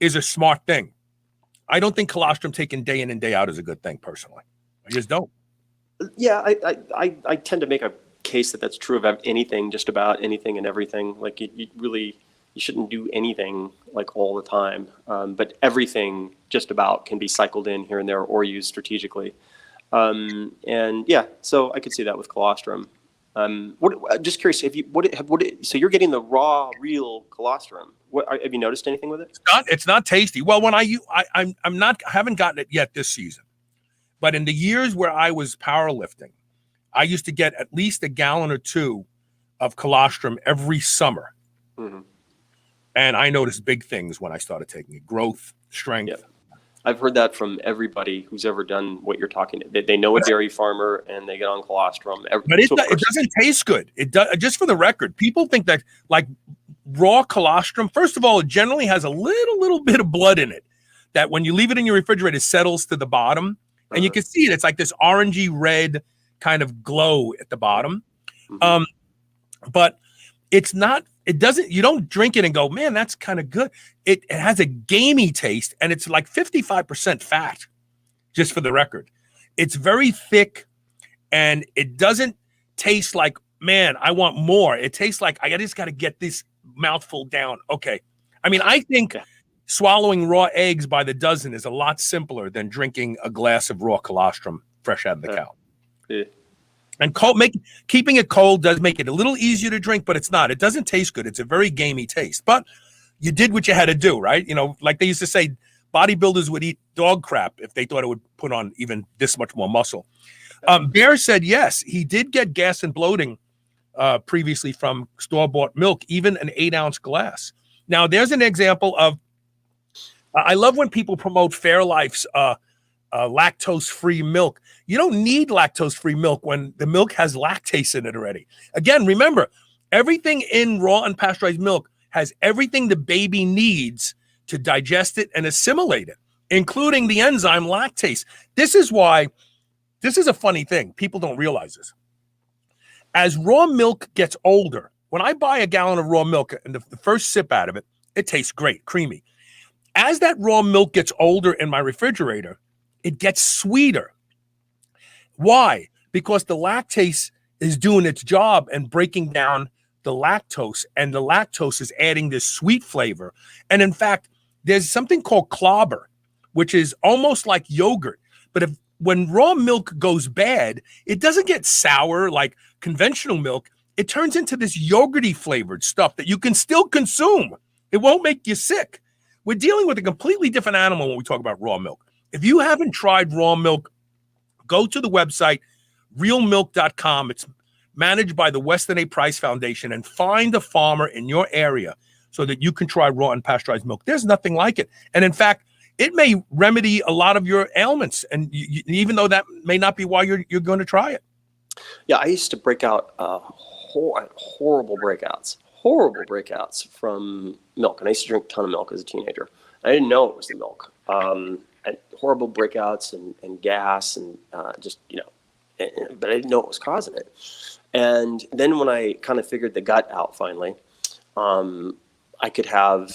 is a smart thing. I don't think colostrum taken day in and day out is a good thing, personally. I just don't. Yeah, I tend to make a case that that's true of anything, just about anything and everything. Like you shouldn't do anything like all the time, but everything just about can be cycled in here and there or used strategically. And yeah, so I could see that with colostrum. Just curious, so you're getting the raw, real colostrum. Have you noticed anything with it? It's not tasty. Well, when I haven't gotten it yet this season, but in the years where I was powerlifting, I used to get at least a gallon or two of colostrum every summer. Mm-hmm. And I noticed big things when I started taking it: growth, strength. Yeah. I've heard that from everybody who's ever done what you're talking about. They know a dairy farmer and they get on colostrum. But it doesn't taste good. It does. Just for the record, people think that like raw colostrum, first of all, it generally has a little bit of blood in it that when you leave it in your refrigerator, it settles to the bottom. And you can see it. It's like this orangey red kind of glow at the bottom. Mm-hmm. But it's not, it doesn't, you don't drink it and go, man, that's kind of good. It has a gamey taste and it's like 55% fat, just for the record. It's very thick and it doesn't taste like, man, I want more. It tastes like, I just got to get this mouthful down. Okay. I mean, I think swallowing raw eggs by the dozen is a lot simpler than drinking a glass of raw colostrum fresh out of the cow. Yeah. And keeping it cold does make it a little easier to drink, but it's not. It doesn't taste good. It's a very gamey taste. But you did what you had to do, right? You know, like they used to say, bodybuilders would eat dog crap if they thought it would put on even this much more muscle. Bear said yes, he did get gas and bloating previously from store-bought milk, even an 8-ounce glass. Now, there's an example of, I love when people promote Fairlife's lactose-free milk. You don't need lactose-free milk when the milk has lactase in it already. Again, remember, everything in raw unpasteurized milk has everything the baby needs to digest it and assimilate it, including the enzyme lactase. This is why, this is a funny thing. People don't realize this. As raw milk gets older, when I buy a gallon of raw milk and the first sip out of it, it tastes great, creamy. As that raw milk gets older in my refrigerator, it gets sweeter. Why? Because the lactase is doing its job and breaking down the lactose, and the lactose is adding this sweet flavor. And in fact, there's something called clobber, which is almost like yogurt. But when raw milk goes bad, it doesn't get sour like conventional milk. It turns into this yogurty flavored stuff that you can still consume. It won't make you sick. We're dealing with a completely different animal when we talk about raw milk. If you haven't tried raw milk, go to the website, realmilk.com. It's managed by the Weston A. Price Foundation, and find a farmer in your area so that you can try raw unpasteurized milk. There's nothing like it. And in fact, it may remedy a lot of your ailments. And even though that may not be why you're going to try it. Yeah, I used to break out horrible breakouts from milk. And I used to drink a ton of milk as a teenager. I didn't know it was the milk. And horrible breakouts and gas and just, you know, but I didn't know what was causing it. And then when I kind of figured the gut out finally, I could have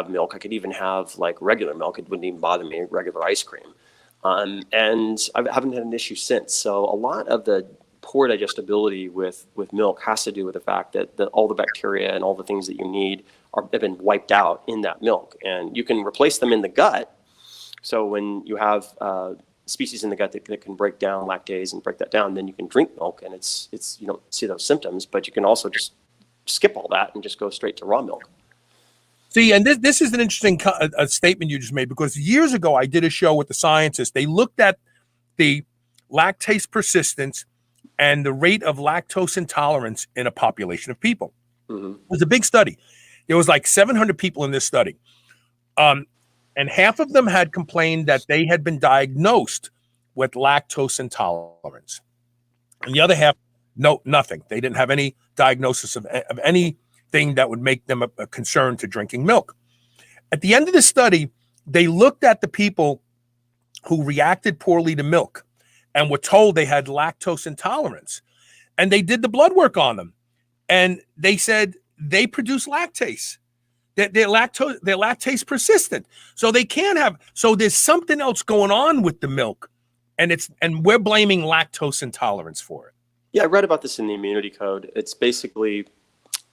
milk. I could even have like regular milk. It wouldn't even bother me, regular ice cream. And I haven't had an issue since. So a lot of the poor digestibility with milk has to do with the fact that all the bacteria and all the things that you need have been wiped out in that milk. And you can replace them in the gut. So when you have species in the gut that can break down lactase and break that down, then you can drink milk and it's you don't see those symptoms, but you can also just skip all that and just go straight to raw milk. See, and this is an interesting statement you just made, because years ago I did a show with the scientists. They looked at the lactase persistence and the rate of lactose intolerance in a population of people. Mm-hmm. It was a big study. There was like 700 people in this study. And half of them had complained that they had been diagnosed with lactose intolerance. And the other half, no, nothing. They didn't have any diagnosis of anything that would make them a concern to drinking milk. At the end of the study, they looked at the people who reacted poorly to milk and were told they had lactose intolerance. And they did the blood work on them. And they said they produce lactase. They're lactase persistent. So they can't have, so there's something else going on with the milk. And we're blaming lactose intolerance for it. Yeah, I read about this in the immunity code. It's basically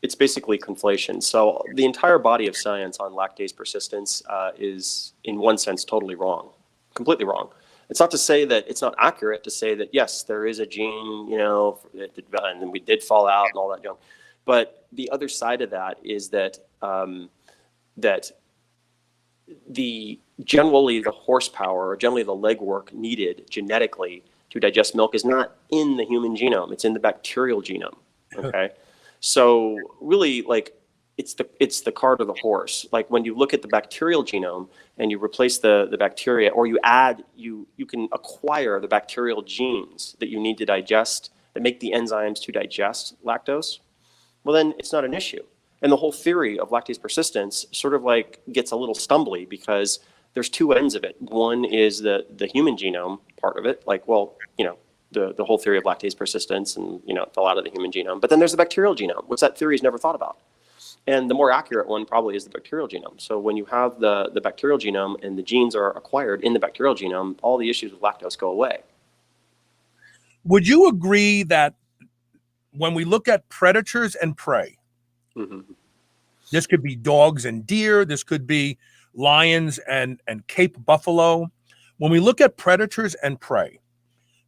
conflation. So the entire body of science on lactase persistence is, in one sense, totally wrong, completely wrong. It's not to say that it's not accurate to say that, yes, there is a gene, and we did fall out and all that junk. But the other side of that is that generally the horsepower, or generally the legwork needed genetically to digest milk is not in the human genome. It's in the bacterial genome. Okay. So really, like, it's the cart or the horse. Like, when you look at the bacterial genome and you replace the bacteria, or you can acquire the bacterial genes that you need to digest, that make the enzymes to digest lactose, well, then it's not an issue. And the whole theory of lactase persistence sort of like gets a little stumbly, because there's two ends of it. One is the human genome part of it, like, well, the whole theory of lactase persistence and, it fell out of the human genome. But then there's the bacterial genome, which that theory is never thought about. And the more accurate one probably is the bacterial genome. So when you have the bacterial genome and the genes are acquired in the bacterial genome, all the issues with lactose go away. Would you agree that when we look at predators and prey, this could be dogs and deer, this could be lions and Cape buffalo. When we look at predators and prey,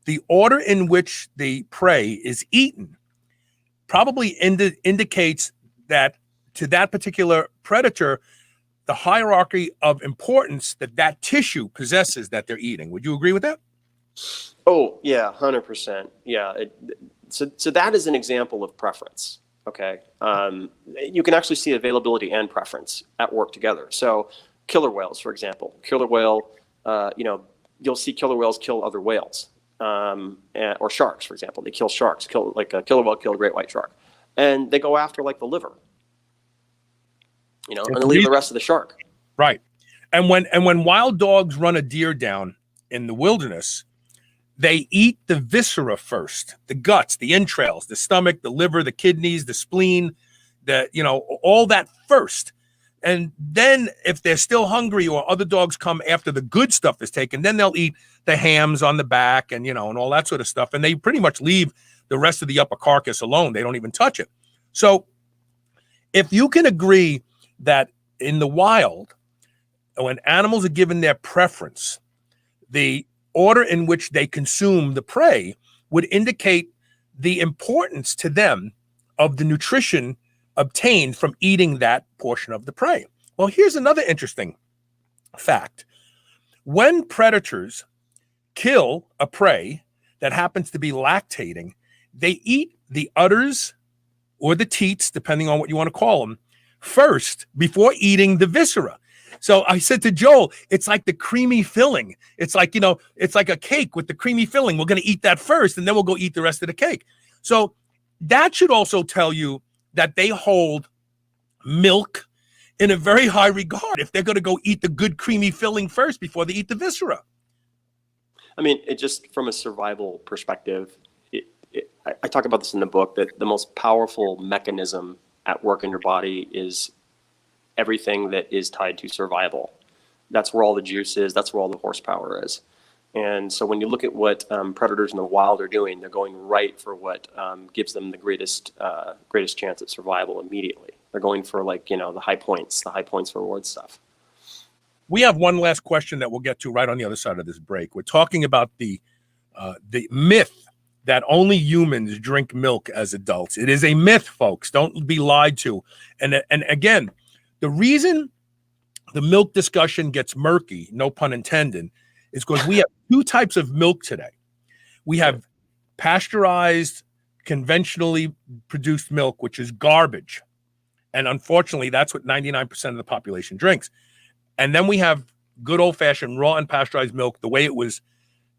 the order in which the prey is eaten probably indicates that to that particular predator, the hierarchy of importance that tissue possesses that they're eating. Would you agree with that? Oh, yeah, 100%. Yeah. So that is an example of preference. Okay. You can actually see availability and preference at work together. So killer whales, for example, killer whale, you'll see killer whales kill other whales, or sharks, for example. They kill sharks, like a killer whale killed a great white shark, and they go after like the liver, and they leave the rest of the shark. Right. And when wild dogs run a deer down in the wilderness, they eat the viscera first, the guts, the entrails, the stomach, the liver, the kidneys, the spleen, all that first. And then if they're still hungry or other dogs come after the good stuff is taken, then they'll eat the hams on the back and, and all that sort of stuff. And they pretty much leave the rest of the upper carcass alone. They don't even touch it. So if you can agree that in the wild, when animals are given their preference, the order in which they consume the prey would indicate the importance to them of the nutrition obtained from eating that portion of the prey. Well, here's another interesting fact. When predators kill a prey that happens to be lactating, they eat the udders or the teats, depending on what you want to call them, first before eating the viscera. So I said to Joel, it's like the creamy filling. It's like, it's like a cake with the creamy filling. We're going to eat that first, and then we'll go eat the rest of the cake. So that should also tell you that they hold milk in a very high regard if they're going to go eat the good creamy filling first before they eat the viscera. I mean, it just from a survival perspective, I talk about this in the book, that the most powerful mechanism at work in your body is everything that is tied to survival. That's where all the juice is. That's where all the horsepower is. And so when you look at what predators in the wild are doing, they're going right for what gives them the greatest chance at survival immediately. They're going for the high points reward stuff. We have one last question that we'll get to right on the other side of this break. We're talking about the myth that only humans drink milk as adults. It is a myth, folks. Don't be lied to. And again, the reason the milk discussion gets murky, no pun intended, is because we have two types of milk today. We have pasteurized, conventionally produced milk, which is garbage. And unfortunately, that's what 99% of the population drinks. And then we have good old-fashioned raw and pasteurized milk, the way it was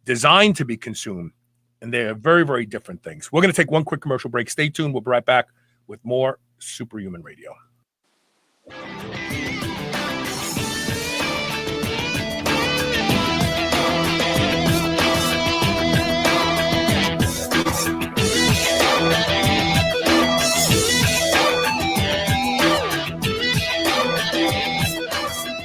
designed to be consumed. And they are very, very different things. We're going to take one quick commercial break. Stay tuned. We'll be right back with more Superhuman Radio.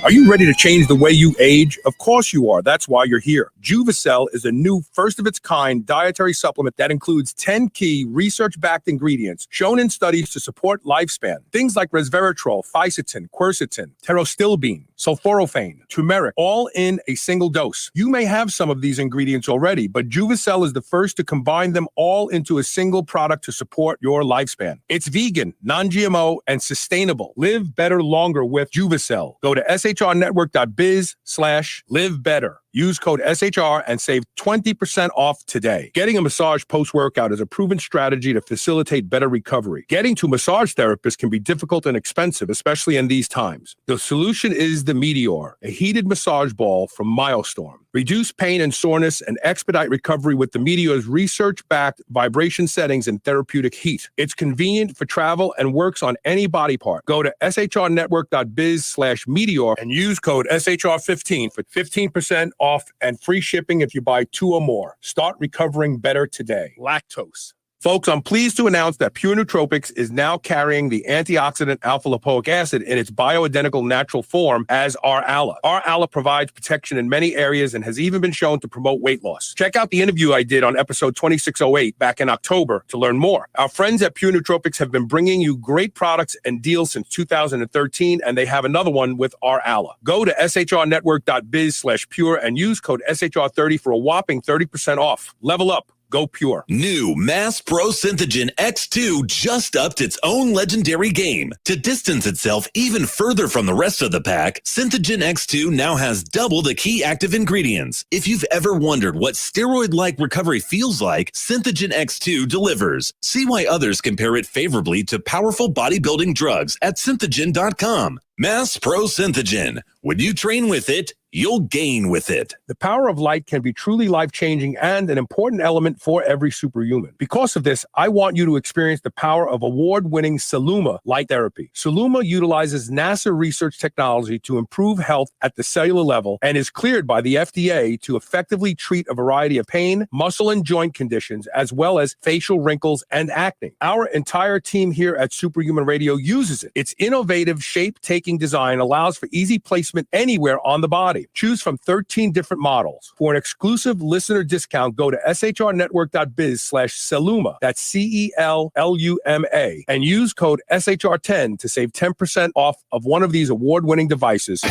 Are you ready to change the way you age? Of course you are. That's why you're here. Juvicel is a new first-of-its-kind dietary supplement that includes 10 key research-backed ingredients shown in studies to support lifespan. Things like resveratrol, fisetin, quercetin, pterostilbene, sulforaphane, turmeric, all in a single dose. You may have some of these ingredients already, but Juvicel is the first to combine them all into a single product to support your lifespan. It's vegan, non-GMO, and sustainable. Live better longer with Juvicel. Go to shrnetwork.biz/live-better. Use code SHR and save 20% off today. Getting a massage post-workout is a proven strategy to facilitate better recovery. Getting to massage therapists can be difficult and expensive, especially in these times. The solution is the Meteor, a heated massage ball from Milestorm. Reduce pain and soreness and expedite recovery with the Meteor's research-backed vibration settings and therapeutic heat. It's convenient for travel and works on any body part. Go to shrnetwork.biz/Meteor and use code SHR15 for 15% off and free shipping if you buy 2 or more. Start recovering better today. Lactose. Folks, I'm pleased to announce that Pure Nootropics is now carrying the antioxidant alpha-lipoic acid in its bioidentical natural form as R-Ala. R-Ala provides protection in many areas and has even been shown to promote weight loss. Check out the interview I did on episode 2608 back in October to learn more. Our friends at Pure Nootropics have been bringing you great products and deals since 2013, and they have another one with R-Ala. Go to shrnetwork.biz/pure and use code SHR30 for a whopping 30% off. Level up. Go Pure. New Mass Pro Synthogen X2 just upped its own legendary game. To distance itself even further from the rest of the pack, Synthogen X2 now has double the key active ingredients. If you've ever wondered what steroid-like recovery feels like, Synthogen X2 delivers. See why others compare it favorably to powerful bodybuilding drugs at synthogen.com. Mass Pro Synthogen. When you train with it, you'll gain with it. The power of light can be truly life-changing and an important element for every superhuman. Because of this, I want you to experience the power of award-winning Celluma light therapy. Celluma utilizes NASA research technology to improve health at the cellular level and is cleared by the FDA to effectively treat a variety of pain, muscle, and joint conditions, as well as facial wrinkles and acne. Our entire team here at Superhuman Radio uses it. Its innovative shape-taking design allows for easy placement anywhere on the body. Choose from 13 different models. For an exclusive listener discount, go to shrnetwork.biz/Celluma. That's CELLUMA. And use code SHR10 to save 10% off of one of these award-winning devices.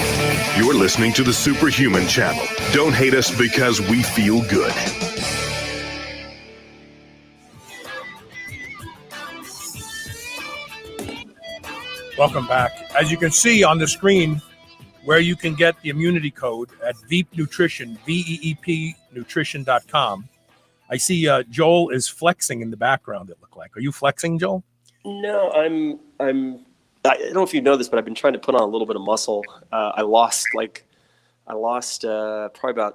You're listening to the Superhuman Channel. Don't hate us because we feel good. Welcome back. As you can see on the screen, where you can get the immunity code at Veep Nutrition, VEEP nutrition.com. I see Joel is flexing in the background, it looked like. Are you flexing, Joel? No, I don't know if you know this, but I've been trying to put on a little bit of muscle. I lost probably about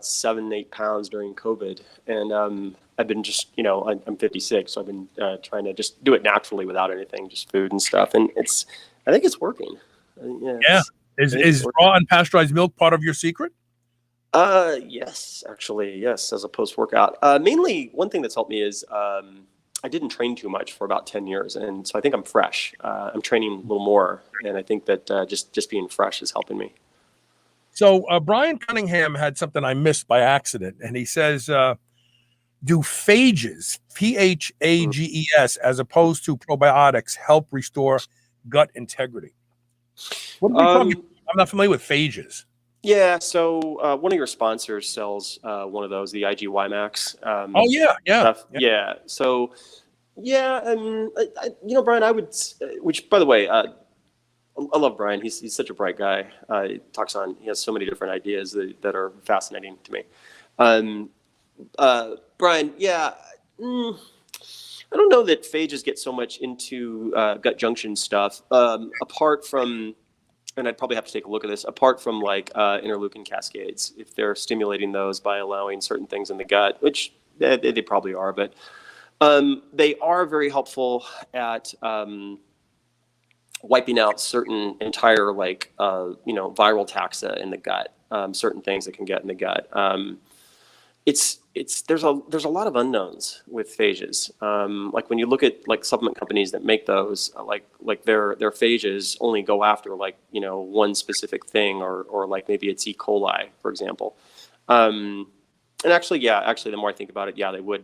7-8 pounds during COVID. And I've been just, I'm 56, so I've been trying to just do it naturally without anything, just food and stuff. And I think it's working. Yeah. Is raw unpasteurized milk part of your secret? Yes, actually, yes, as a post-workout. Mainly, one thing that's helped me is I didn't train too much for about 10 years, and so I think I'm fresh. I'm training a little more, and I think that just being fresh is helping me. So Brian Cunningham had something I missed by accident, and he says, do phages, PHAGES, as opposed to probiotics, help restore gut integrity? What are we talking about? I'm not familiar with phages. Yeah, so one of your sponsors sells one of those, the IGY Max. Yeah. So, Brian, I would, which by the way, I love Brian. He's such a bright guy. He has so many different ideas that are fascinating to me. Brian, I don't know that phages get so much into gut junction stuff, apart from, and I'd probably have to take a look at this, apart from like interleukin cascades, if they're stimulating those by allowing certain things in the gut, which they probably are, but they are very helpful at wiping out certain entire viral taxa in the gut, certain things that can get in the gut. There's a lot of unknowns with phages. Like when you look at like supplement companies that make those, like their phages only go after one specific thing, or like maybe it's E. coli, for example. And actually, the more I think about it,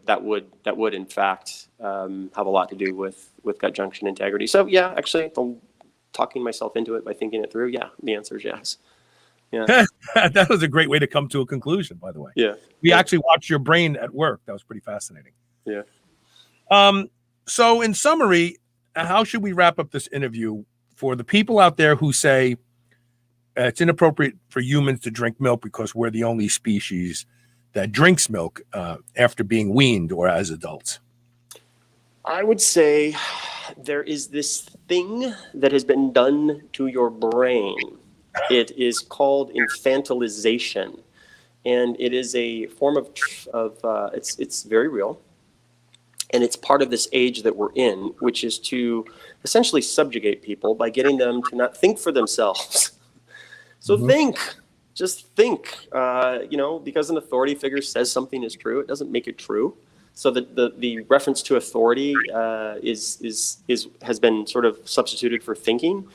that would in fact have a lot to do with gut junction integrity. So I'm talking myself into it by thinking it through. Yeah, the answer is yes. Yeah. That was a great way to come to a conclusion, by the way. Yeah. We actually watched your brain at work. That was pretty fascinating. Yeah. So in summary, how should we wrap up this interview for the people out there who say it's inappropriate for humans to drink milk because we're the only species that drinks milk after being weaned or as adults? I would say there is this thing that has been done to your brain. It is called infantilization, and it is a form of it's very real, and it's part of this age that we're in, which is to essentially subjugate people by getting them to not think for themselves. So just think, because an authority figure says something is true, it doesn't make it true. So the reference to authority has been sort of substituted for thinking.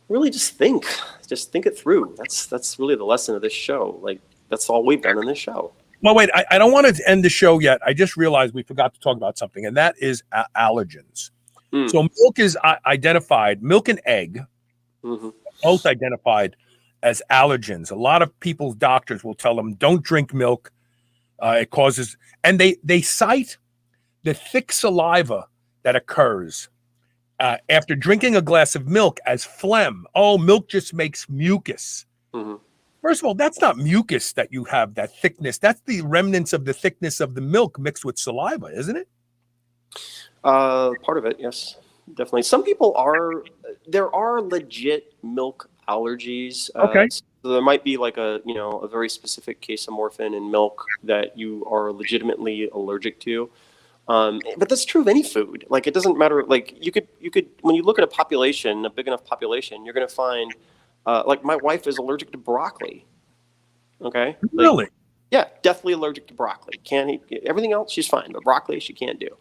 Really, just think it through. That's really the lesson of this show. Like, that's all we've done in this show. Well, wait, I don't want to end the show yet. I just realized we forgot to talk about something, and that is allergens. So milk is identified, milk and egg, both identified as allergens. A lot of people's doctors will tell them, don't drink milk. It causes, and they cite the thick saliva that occurs after drinking a glass of milk as phlegm. Oh, milk just makes mucus. First of all, that's not mucus that you have, that thickness. That's the remnants of the thickness of the milk mixed with saliva, isn't it? Part of it, yes, definitely. Some people there are legit milk allergies. Okay. So there might be like a very specific casomorphin in milk that you are legitimately allergic to. But that's true of any food. Like, it doesn't matter. Like, you could, when you look at a big enough population, you're going to find, like, my wife is allergic to broccoli. Okay. Really? Yeah. Deathly allergic to broccoli. Can't eat everything else. She's fine, but broccoli she can't do.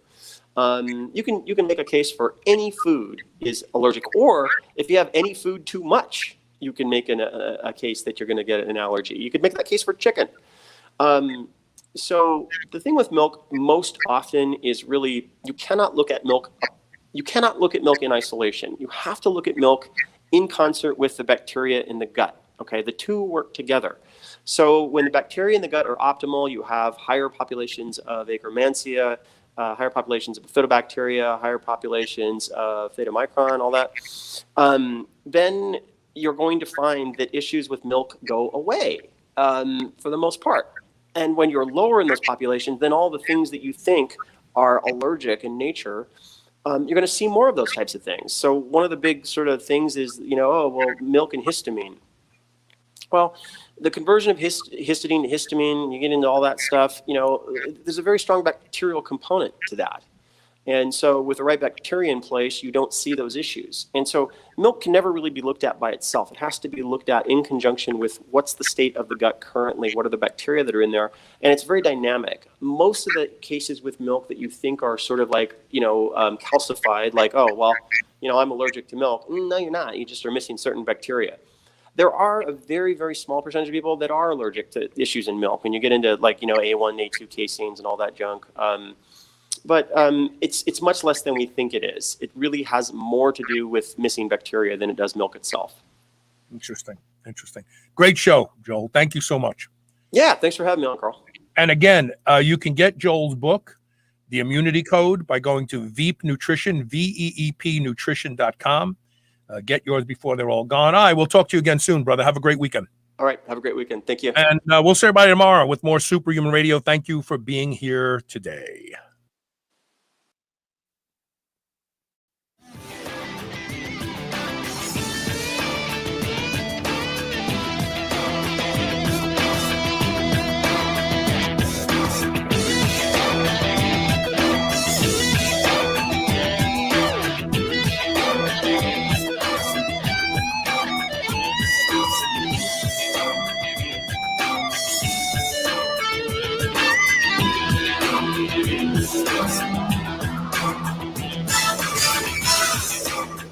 You can make a case for any food is allergic, or if you have any food too much, you can make a case that you're going to get an allergy. You could make that case for chicken. So the thing with milk most often is really, you cannot look at milk in isolation. You have to look at milk in concert with the bacteria in the gut. Okay, the two work together. So when the bacteria in the gut are optimal, you have higher populations of Akkermansia, higher populations of bifidobacteria, higher populations of Theta-micron, all that. Then you're going to find that issues with milk go away for the most part. And when you're lower in those populations, then all the things that you think are allergic in nature, you're going to see more of those types of things. So one of the big sort of things is, milk and histamine. Well, the conversion of histidine to histamine, you get into all that stuff, there's a very strong bacterial component to that. And so with the right bacteria in place, you don't see those issues. And so milk can never really be looked at by itself. It has to be looked at in conjunction with what's the state of the gut currently, what are the bacteria that are in there, and it's very dynamic. Most of the cases with milk that you think are sort of like, calcified, like, oh, well, I'm allergic to milk. No, you're not. You just are missing certain bacteria. There are a very, very small percentage of people that are allergic to issues in milk. When you get into like, A1, A2 caseins and all that junk. But it's much less than we think it is. It really has more to do with missing bacteria than it does milk itself. Interesting. Great show, Joel. Thank you so much. Yeah, thanks for having me on, Carl. And again, you can get Joel's book, The Immunity Code, by going to Veep Nutrition, VEEP Nutrition.com. Get yours before they're all gone. All right, we'll talk to you again soon, brother. Have a great weekend. All right, have a great weekend. Thank you. And we'll see everybody tomorrow with more Superhuman Radio. Thank you for being here today.